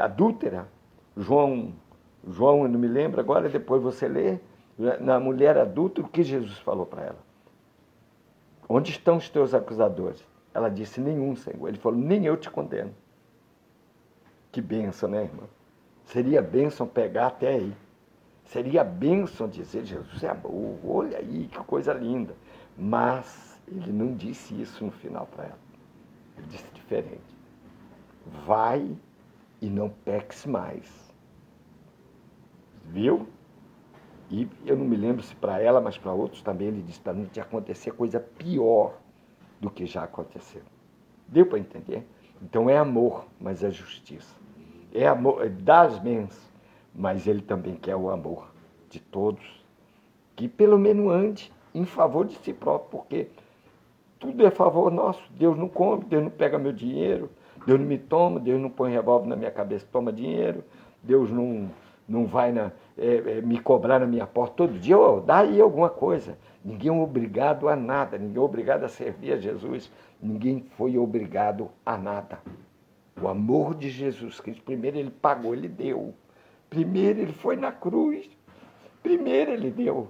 adúltera, João, eu não me lembro agora, depois você lê, na mulher adúltera, o que Jesus falou para ela? Onde estão os teus acusadores? Ela disse, nenhum, Senhor. Ele falou, nem eu te condeno. Que bênção, né, irmão? Seria bênção pegar até aí. Seria bênção dizer, Jesus é amor, olha aí, que coisa linda. Mas ele não disse isso no final para ela. Ele disse diferente. Vai e não peques mais. Viu? E eu não me lembro se para ela, mas para outros também, ele disse para não te acontecer coisa pior do que já aconteceu. Deu para entender? Então é amor, mas é justiça. É amor das bênçãos, mas ele também quer o amor de todos, que pelo menos ande em favor de si próprio, porque tudo é favor nosso. Deus não come, Deus não pega meu dinheiro, Deus não me toma, Deus não põe revólver na minha cabeça e toma dinheiro, Deus não vai me cobrar na minha porta todo dia, dá aí alguma coisa. Ninguém é obrigado a nada, ninguém é obrigado a servir a Jesus, ninguém foi obrigado a nada. O amor de Jesus Cristo, primeiro ele pagou, ele deu. Primeiro ele foi na cruz, primeiro ele deu.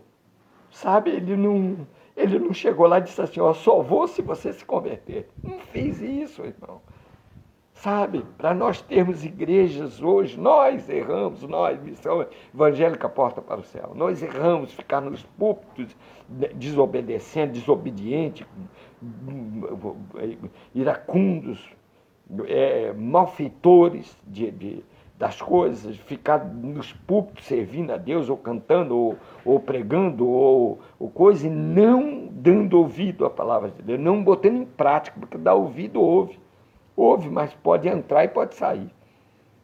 Sabe, ele não chegou lá e disse assim, só vou se você se converter. Não fez isso, irmão. Sabe, para nós termos igrejas hoje, nós erramos, missão evangélica porta para o céu, nós erramos ficar nos púlpitos desobedecendo, desobediente, iracundos, malfeitores das coisas, ficar nos púlpitos servindo a Deus, ou cantando, ou pregando, ou coisa, e não dando ouvido à palavra de Deus, não botando em prática, porque dar ouvido ouve, mas pode entrar e pode sair.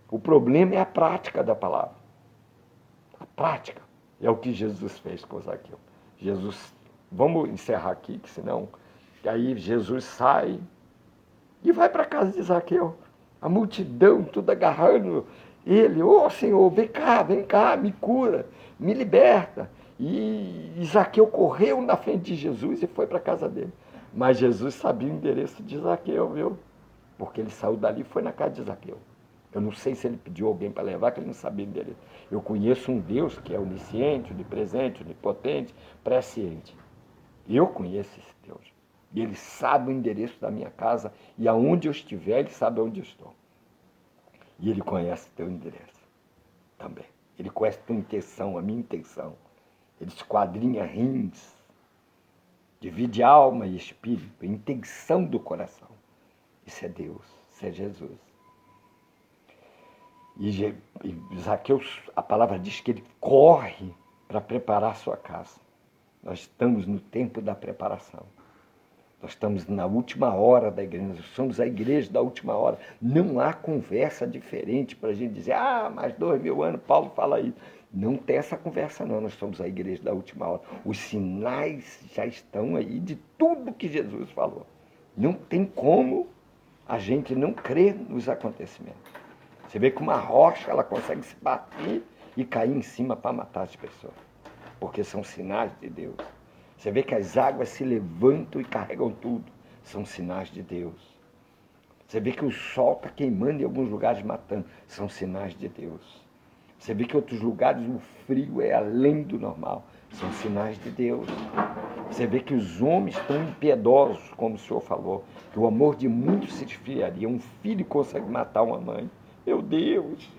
O problema é a prática da palavra. A prática é o que Jesus fez com Zaqueu. Jesus, vamos encerrar aqui, que senão, aí Jesus sai e vai para a casa de Zaqueu. A multidão tudo agarrando ele. Ô Senhor, vem cá, me cura, me liberta. E Zaqueu correu na frente de Jesus e foi para a casa dele. Mas Jesus sabia o endereço de Zaqueu, viu? Porque ele saiu dali e foi na casa de Zaqueu. Eu não sei se ele pediu alguém para levar, que ele não sabia o endereço. Eu conheço um Deus que é onisciente, onipresente, onipotente, presciente. Eu conheço esse Deus. E ele sabe o endereço da minha casa, e aonde eu estiver, ele sabe onde eu estou. E ele conhece teu endereço também. Ele conhece tua intenção, a minha intenção. Ele esquadrinha rins, divide alma e espírito, a intenção do coração. Isso é Deus, isso é Jesus. E Zaqueu, a palavra diz que ele corre para preparar a sua casa. Nós estamos no tempo da preparação. Nós estamos na última hora da igreja, nós somos a igreja da última hora. Não há conversa diferente para a gente dizer, mais 2000 anos, Paulo fala isso. Não tem essa conversa não, nós somos a igreja da última hora. Os sinais já estão aí de tudo que Jesus falou. Não tem como a gente não crer nos acontecimentos. Você vê que uma rocha, ela consegue se bater e cair em cima para matar as pessoas. Porque são sinais de Deus. Você vê que as águas se levantam e carregam tudo. São sinais de Deus. Você vê que o sol está queimando em alguns lugares, matando. São sinais de Deus. Você vê que em outros lugares o frio é além do normal. São sinais de Deus. Você vê que os homens estão impiedosos, como o Senhor falou. Que o amor de muitos se esfriaria. Um filho consegue matar uma mãe. Meu Deus!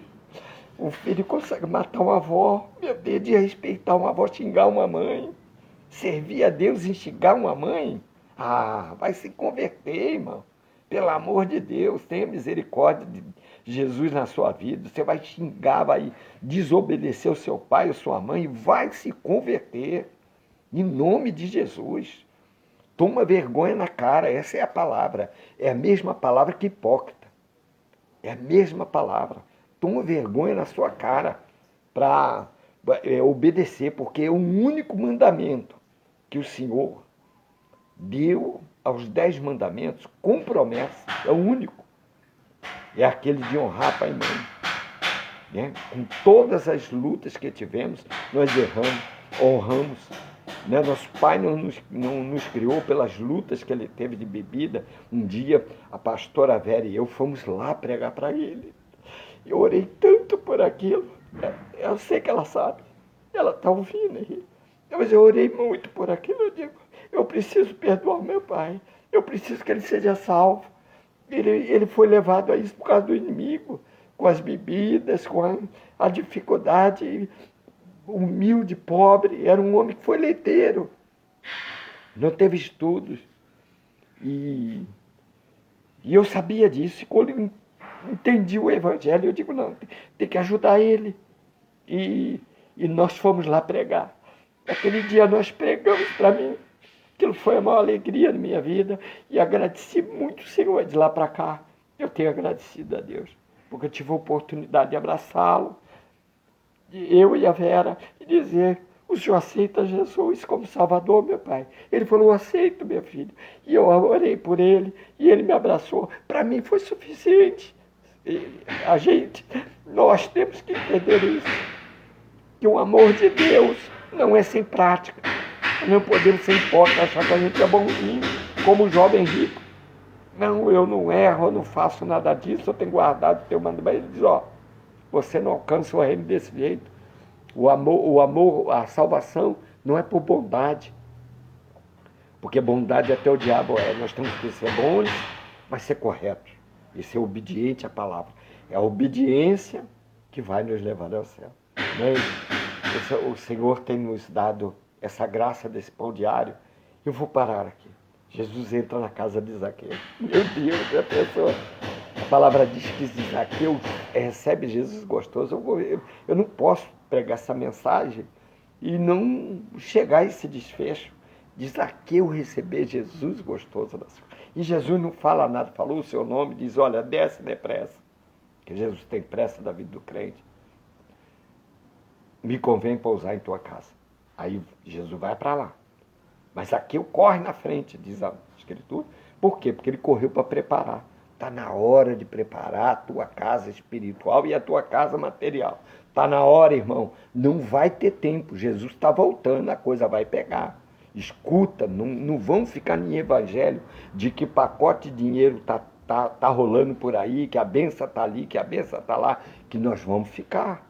Um filho consegue matar uma avó. Meu Deus, de respeitar uma avó, xingar uma mãe. Servir a Deus e xingar uma mãe? Vai se converter, irmão. Pelo amor de Deus, tenha misericórdia de Jesus na sua vida. Você vai xingar, vai desobedecer o seu pai ou sua mãe, vai se converter. Em nome de Jesus. Toma vergonha na cara, essa é a palavra. É a mesma palavra que hipócrita. É a mesma palavra. Toma vergonha na sua cara para obedecer, porque é o único mandamento que o Senhor deu aos 10 mandamentos com promessa. É o único. É aquele de honrar pai e mãe. Né? Com todas as lutas que tivemos, nós honramos. Né? Nosso pai não nos criou pelas lutas que ele teve de bebida. Um dia, a pastora Vera e eu fomos lá pregar para ele. Eu orei tanto por aquilo. Eu sei que ela sabe. Ela está ouvindo aí. Mas eu orei muito por aquilo. Eu digo, eu preciso perdoar meu pai. Eu preciso que ele seja salvo. Ele foi levado a isso por causa do inimigo. Com as bebidas, com a dificuldade. Humilde, pobre. Era um homem que foi leiteiro. Não teve estudos. E eu sabia disso. E quando eu entendi o evangelho, eu digo, não, tem que ajudar ele. E nós fomos lá pregar. Aquele dia nós pregamos para mim. Aquilo foi a maior alegria da minha vida. E agradeci muito o Senhor de lá para cá. Eu tenho agradecido a Deus. Porque eu tive a oportunidade de abraçá-lo. Eu e a Vera. E dizer, o Senhor aceita Jesus como Salvador, meu pai? Ele falou, aceito, meu filho. E eu orei por ele. E ele me abraçou. Para mim foi suficiente. Nós temos que entender isso. Que o amor de Deus não é sem prática. Não podemos ser hipócritas, achar que a gente é bonzinho, como o jovem rico. Não, eu não erro, eu não faço nada disso, eu tenho guardado o teu mandamento. Ele diz, você não alcança o reino desse jeito. O amor, a salvação não é por bondade. Porque bondade até o diabo é. Nós temos que ser bons, mas ser corretos. E ser obediente à palavra. É a obediência que vai nos levar ao céu. O Senhor tem nos dado essa graça desse pão diário. Eu vou parar aqui. Jesus entra na casa de Zaqueu. Meu Deus, a pessoa... palavra diz que Zaqueu recebe Jesus gostoso. Eu não posso pregar essa mensagem e não chegar a esse desfecho de Zaqueu receber Jesus gostoso. E Jesus não fala nada, falou o seu nome, diz, olha, desce depressa, que Jesus tem pressa da vida do crente. Me convém pousar em tua casa. Aí Jesus vai para lá. Mas Zaqueu corre na frente, diz a Escritura. Por quê? Porque ele correu para preparar. Está na hora de preparar a tua casa espiritual e a tua casa material. Está na hora, irmão. Não vai ter tempo. Jesus está voltando, a coisa vai pegar. Escuta, não vão ficar em evangelho de que pacote de dinheiro tá rolando por aí, que a benção está ali, que a benção está lá, que nós vamos ficar.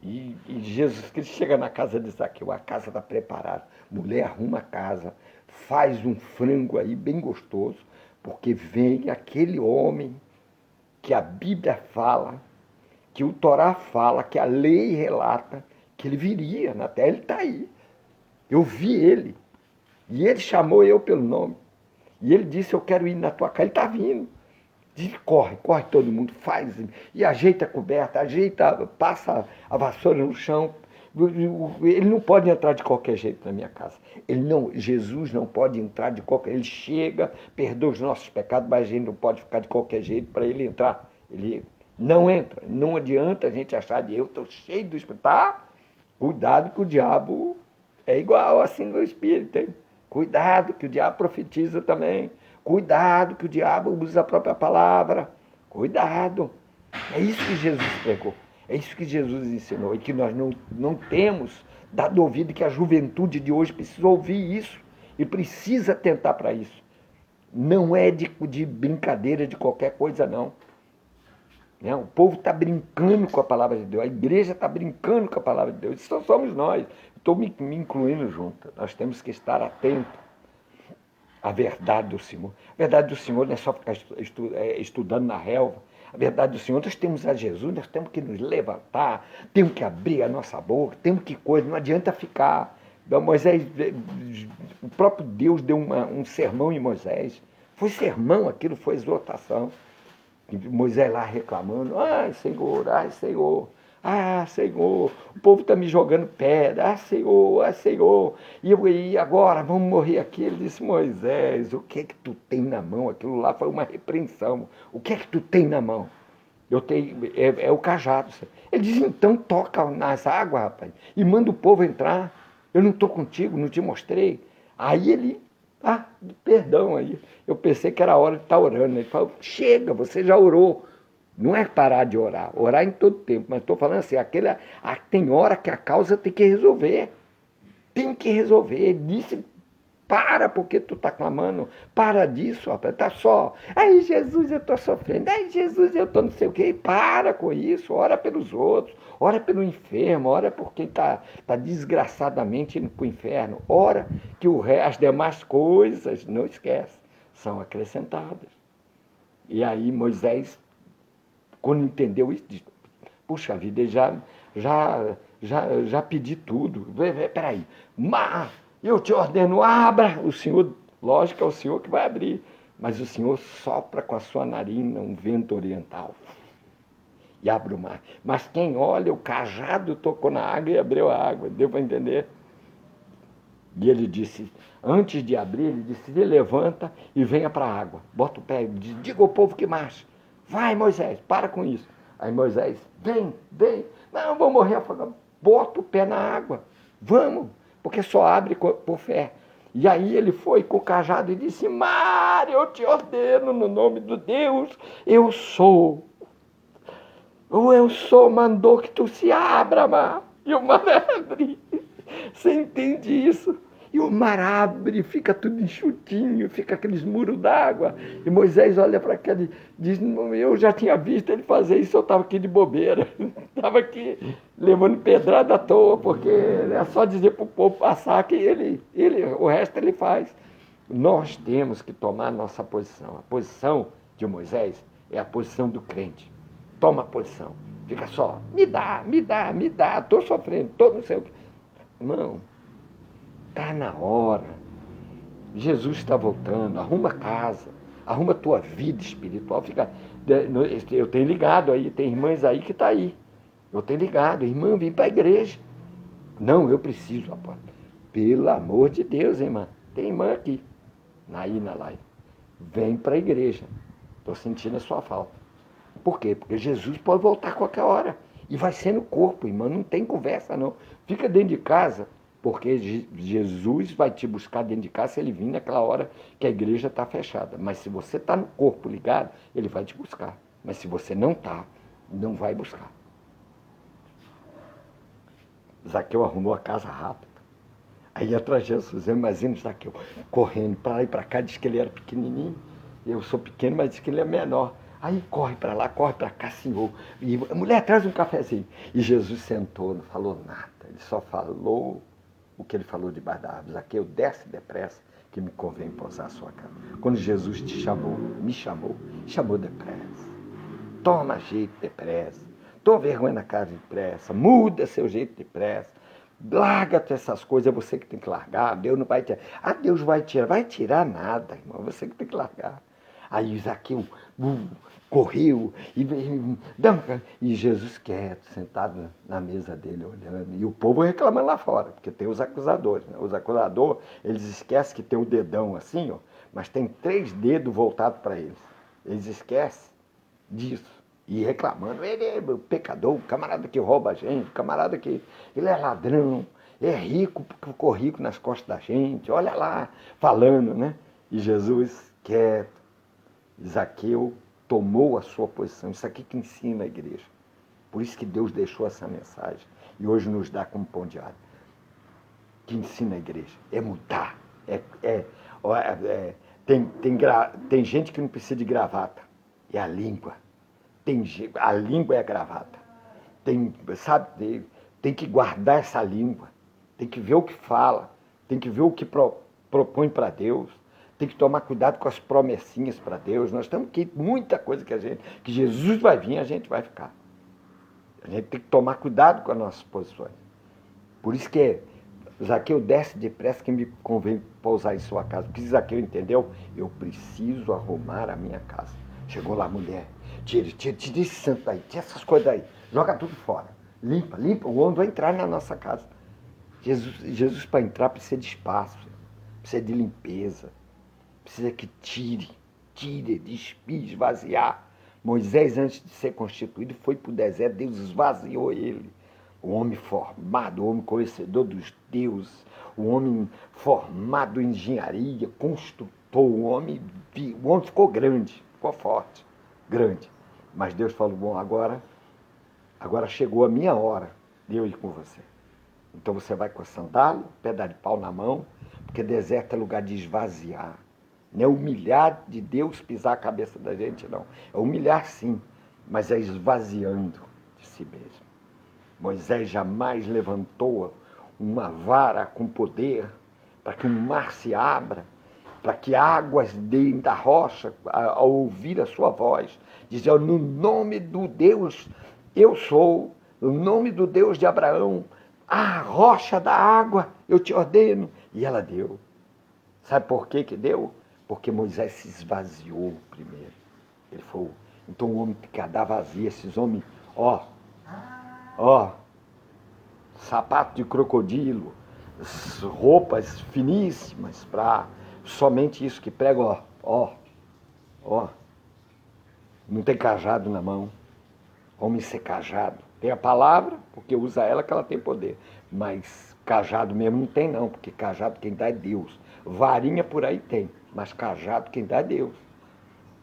E Jesus Cristo chega na casa de Zaqueu, a casa está preparada. Mulher arruma a casa, faz um frango aí bem gostoso, porque vem aquele homem que a Bíblia fala, que o Torá fala, que a lei relata, que ele viria na terra. Ele está aí. Eu vi ele. E ele chamou eu pelo nome. E ele disse, eu quero ir na tua casa. Ele está vindo. Diz, corre todo mundo, faz, e ajeita a coberta, passa a vassoura no chão. Ele não pode entrar de qualquer jeito na minha casa. Jesus não pode entrar de qualquer. Ele chega, perdoa os nossos pecados, mas a gente não pode ficar de qualquer jeito para ele entrar. Ele não entra. Não adianta a gente achar de eu estou cheio do Espírito. Tá? Cuidado que o diabo é igual assim no Espírito. Hein? Cuidado que o diabo profetiza também. Cuidado que o diabo usa a própria palavra. Cuidado. É isso que Jesus pregou. É isso que Jesus ensinou. E que nós não temos dado ouvido, que a juventude de hoje precisa ouvir isso. E precisa tentar para isso. Não é de brincadeira de qualquer coisa, não. O povo está brincando com a palavra de Deus. A igreja está brincando com a palavra de Deus. Isso somos nós. Estou me incluindo junto. Nós temos que estar atentos a verdade do Senhor. A verdade do Senhor não é só ficar estudando na relva. A verdade do Senhor, nós temos a Jesus, nós temos que nos levantar, temos que abrir a nossa boca, temos que coisa, não adianta ficar. Moisés, o próprio Deus deu um sermão em Moisés. Foi sermão aquilo, foi exortação. E Moisés lá reclamando, ai Senhor, ah, Senhor, o povo está me jogando pedra, ah, Senhor, e agora vamos morrer aqui. Ele disse, Moisés, o que é que tu tem na mão? Aquilo lá foi uma repreensão. O que é que tu tem na mão? Eu tenho, é o cajado. Ele disse, então toca nas águas, rapaz, e manda o povo entrar. Eu não estou contigo, não te mostrei. Aí ele, perdão aí, eu pensei que era a hora de estar orando. Ele falou, chega, você já orou. Não é parar de orar, orar em todo tempo, mas estou falando assim, tem hora que a causa tem que resolver. Tem que resolver. Ele disse, para, porque tu está clamando, para disso, rapaz, tá só. Aí, Jesus, eu estou sofrendo, aí, Jesus, eu estou não sei o quê. Para com isso, ora pelos outros, ora pelo enfermo, ora por quem está desgraçadamente indo para o inferno, ora que as demais coisas, não esquece, são acrescentadas. E aí Moisés, quando entendeu isso, disse, puxa vida, já pedi tudo. Peraí, mas eu te ordeno, abra. O Senhor, lógico, é o Senhor que vai abrir. Mas o Senhor sopra com a sua narina um vento oriental e abre o mar. Mas quem olha, o cajado tocou na água e abriu a água. Deu para entender? E ele disse, antes de abrir, ele disse, levanta e venha para a água. Bota o pé, diga ao povo que marche. Vai, Moisés, para com isso. Aí Moisés, vem. Não, vou morrer afogado. Bota o pé na água. Vamos, porque só abre por fé. E aí ele foi com o cajado e disse, mar, eu te ordeno no nome do Deus, eu sou. Mandou que tu se abra, mar. E o mar abre. Você entende isso? E o mar abre, fica tudo enxutinho, fica aqueles muros d'água. E Moisés olha para aquele, diz, eu já tinha visto ele fazer isso, eu estava aqui de bobeira. Estava aqui levando pedrada à toa, porque é só dizer para o povo passar que o resto ele faz. Nós temos que tomar a nossa posição. A posição de Moisés é a posição do crente. Toma a posição. Fica só, me dá, estou sofrendo, estou não sei o que. Não. Está na hora. Jesus está voltando, arruma a casa. Arruma a tua vida espiritual. Eu tenho ligado aí, tem irmãs aí que estão aí. Eu tenho ligado, irmã, vem para a igreja. Não, eu preciso, apóstolo. Pelo amor de Deus, irmã. Tem irmã aqui, aí na live. Vem para a igreja. Estou sentindo a sua falta. Por quê? Porque Jesus pode voltar a qualquer hora. E vai ser no corpo, irmão. Não tem conversa, não. Fica dentro de casa, porque Jesus vai te buscar dentro de casa se ele vir naquela hora que a igreja está fechada. Mas se você está no corpo ligado, ele vai te buscar. Mas se você não está, não vai buscar. Zaqueu arrumou a casa rápido. Aí atrás de Jesus, eu imagino Zaqueu correndo para lá e para cá, diz que ele era pequenininho. Eu sou pequeno, mas diz que ele é menor. Aí corre para lá, corre para cá, Senhor. E a mulher traz um cafezinho. E Jesus sentou, não falou nada. Ele só falou o que ele falou debaixo da árvore. Zaqueu, desce depressa, que me convém pousar a sua casa. Quando Jesus te chamou, me chamou depressa. Toma jeito depressa. Toma vergonha na cara depressa. Muda seu jeito depressa. Larga-te essas coisas, é você que tem que largar. Deus não vai tirar. Ah, Deus vai tirar. Vai tirar nada, irmão. Você que tem que largar. Aí Zaqueu correu e Jesus quieto, sentado na mesa dele, olhando. E o povo reclamando lá fora, porque tem os acusadores. Né? Os acusadores, eles esquecem que tem o dedão assim, ó, mas tem 3 dedos voltados para eles. Eles esquecem disso. E reclamando, ele é pecador, o camarada que rouba a gente, o camarada que ele é ladrão, é rico porque ficou rico nas costas da gente, olha lá, falando, né? E Jesus, quieto, Zaqueu tomou a sua posição. Isso aqui que ensina a igreja. Por isso que Deus deixou essa mensagem e hoje nos dá como pão diário. Que ensina a igreja. É mudar. Tem gente que não precisa de gravata. É a língua. A língua é a gravata. Tem que guardar essa língua. Tem que ver o que fala. Tem que ver o que propõe para Deus. Tem que tomar cuidado com as promessinhas para Deus. Nós temos que muita coisa que Jesus vai vir, a gente vai ficar. A gente tem que tomar cuidado com as nossas posições. Por isso que Zaqueu desce depressa que me convém pousar em sua casa. Porque Zaqueu entendeu, eu preciso arrumar a minha casa. Chegou lá a mulher, tira esse santo aí, tira essas coisas aí, joga tudo fora. Limpa, o homem vai entrar na nossa casa. Jesus para entrar precisa de espaço, precisa de limpeza. Precisa que tire, despie, esvaziar. Moisés, antes de ser constituído, foi para o deserto, Deus esvaziou ele. O homem formado, o homem conhecedor dos deuses, o homem formado em engenharia, construtor, o homem ficou grande, ficou forte, grande. Mas Deus falou, bom, agora chegou a minha hora de eu ir com você. Então você vai com a sandália, pedra de pau na mão, porque deserto é lugar de esvaziar. Não é humilhar de Deus pisar a cabeça da gente, não. É humilhar sim, mas é esvaziando de si mesmo. Moisés jamais levantou uma vara com poder para que um mar se abra, para que águas deem da rocha, ao ouvir a sua voz, dizia, no nome do Deus eu sou, no nome do Deus de Abraão, a rocha da água, eu te ordeno. E ela deu. Sabe por que deu? Porque Moisés se esvaziou primeiro. Ele foi. Então o homem que andar vazio, esses homens, sapato de crocodilo, roupas finíssimas para somente isso que prega, não tem cajado na mão. Homem ser cajado. Tem a palavra, porque usa ela que ela tem poder. Mas cajado mesmo não tem não, porque cajado quem dá é Deus. Varinha por aí tem, mas cajado quem dá é Deus.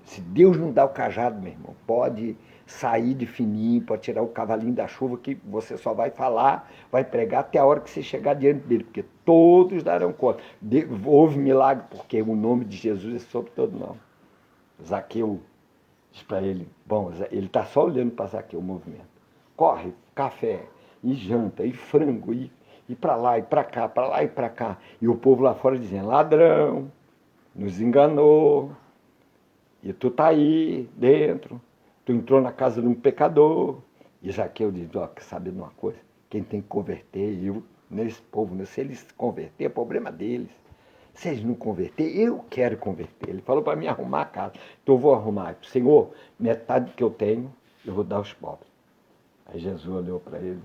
Se Deus não dá o cajado, meu irmão, pode sair de fininho, pode tirar o cavalinho da chuva, que você só vai falar, vai pregar até a hora que você chegar diante dele, porque todos darão conta. Houve milagre, porque o nome de Jesus é sobre todo nome. Zaqueu diz para ele, bom, ele está só olhando para Zaqueu o movimento. Corre, café, e janta, e frango, e para lá, e para cá, para lá e para cá. E o povo lá fora dizendo, ladrão, nos enganou, e tu tá aí dentro, tu entrou na casa de um pecador. E Zaqueu diz, sabe de uma coisa? Quem tem que converter, nesse povo, se eles se converter, é problema deles. vocês não converterem, eu quero converter. Ele falou para mim arrumar a casa. Então eu vou arrumar. Senhor, metade que eu tenho, eu vou dar aos pobres. Aí Jesus olhou para ele.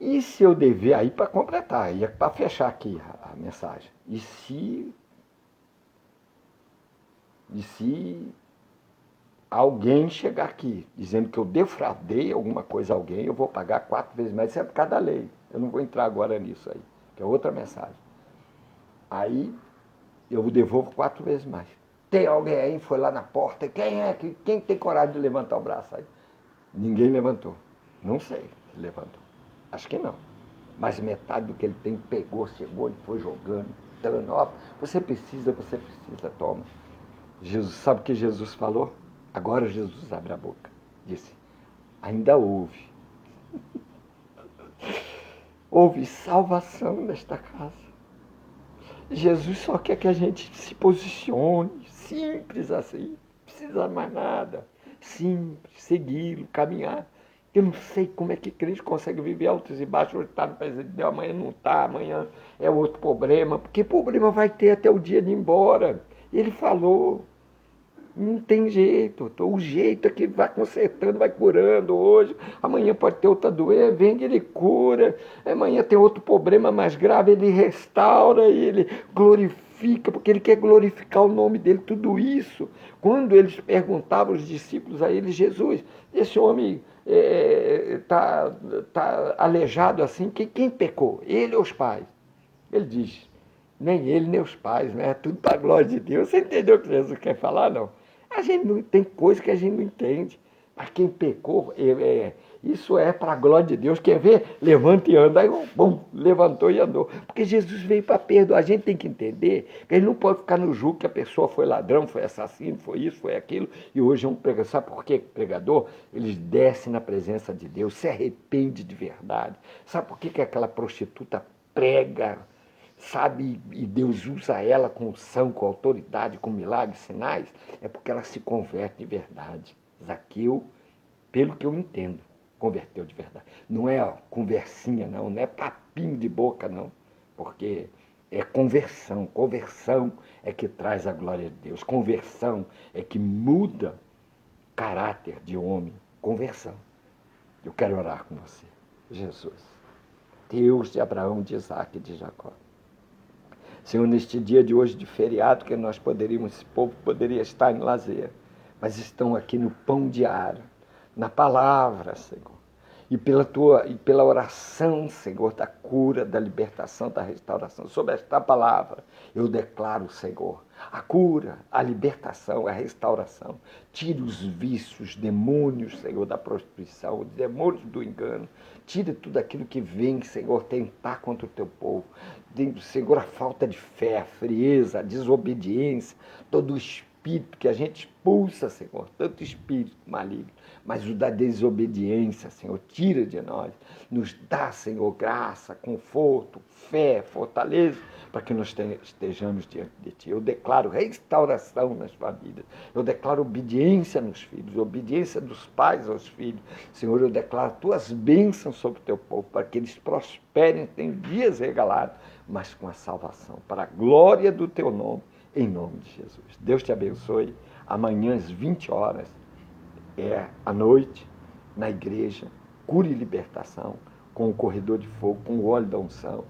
E se eu dever, aí para completar, ia para fechar aqui a mensagem. E se alguém chegar aqui dizendo que eu defraudei alguma coisa a alguém, eu vou pagar 4 vezes mais. Isso é por causa da lei. Eu não vou entrar agora nisso aí, que é outra mensagem. Aí eu devolvo 4 vezes mais. Tem alguém aí, foi lá na porta, quem tem coragem de levantar o braço aí? Ninguém levantou. Não sei se levantou. Acho que não. Mas metade do que ele tem pegou, chegou e foi jogando. Você precisa, toma. Jesus, sabe o que Jesus falou? Agora Jesus abre a boca. Disse, ainda houve. Houve salvação nesta casa. Jesus só quer que a gente se posicione, simples assim, não precisa mais nada. Simples, segui-lo, caminhar. Eu não sei como é que crente consegue viver altos e baixos, hoje está no presente de Deus, amanhã não está, amanhã é outro problema, porque problema vai ter até o dia de ir embora. Ele falou, não tem jeito, o jeito é que vai consertando, vai curando hoje, amanhã pode ter outra doença, vem ele cura, amanhã tem outro problema mais grave, ele restaura, ele glorifica, porque ele quer glorificar o nome dele, tudo isso. Quando eles perguntavam, os discípulos a ele, Jesus, esse homem está aleijado assim, quem pecou? Ele ou os pais? Ele diz, nem ele, nem os pais, né? Tudo para a glória de Deus. Você entendeu o que Jesus quer falar, não? A gente não tem coisa que a gente não entende. Mas quem pecou, isso é para a glória de Deus. Quer ver? Levanta e anda. Aí, bum, levantou e andou. Porque Jesus veio para perdoar. A gente tem que entender que ele não pode ficar no jugo que a pessoa foi ladrão, foi assassino, foi isso, foi aquilo. E hoje é um pregador. Sabe por quê? Pregador, eles descem na presença de Deus, se arrepende de verdade. Sabe por que aquela prostituta prega, sabe, e Deus usa ela com unção, com autoridade, com milagres, sinais? É porque ela se converte de verdade. Zaqueu, pelo que eu entendo, converteu de verdade. Não é conversinha, não é papinho de boca, não. Porque é conversão. Conversão é que traz a glória de Deus. Conversão é que muda caráter de homem. Conversão. Eu quero orar com você. Jesus, Deus de Abraão, de Isaac e de Jacó. Senhor, neste dia de hoje de feriado, que nós poderíamos, esse povo poderia estar em lazer, mas estão aqui no pão diário, na palavra, Senhor. E pela oração, Senhor, da cura, da libertação, da restauração. Sobre esta palavra, eu declaro, Senhor, a cura, a libertação, a restauração. Tire os vícios, os demônios, Senhor, da prostituição, os demônios do engano. Tire tudo aquilo que vem, Senhor, tentar contra o teu povo. Senhor, a falta de fé, a frieza, a desobediência, todo o espírito que a gente expulsa, Senhor, tanto espírito maligno, mas o da desobediência, Senhor, tira de nós, nos dá, Senhor, graça, conforto, fé, fortaleza, para que nós estejamos diante de Ti. Eu declaro restauração nas famílias, eu declaro obediência nos filhos, obediência dos pais aos filhos. Senhor, eu declaro Tuas bênçãos sobre o Teu povo, para que eles prosperem, tenham dias regalados, mas com a salvação, para a glória do Teu nome, em nome de Jesus. Deus te abençoe. Amanhã às 20 horas, à noite, na igreja, cura e libertação, com o corredor de fogo, com o óleo da unção.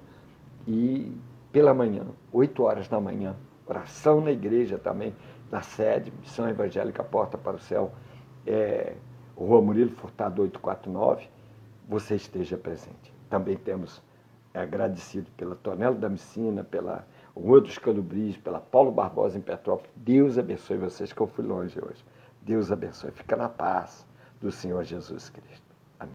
E pela manhã, 8 horas da manhã, oração na igreja também, na sede, Missão Evangélica Porta para o Céu, Rua Murilo Furtado 849, você esteja presente. Também temos agradecido pela Tonelo da Messina, pela Rua dos Calubris, pela Paulo Barbosa em Petrópolis. Deus abençoe vocês, que eu fui longe hoje. Deus abençoe. Fica na paz do Senhor Jesus Cristo.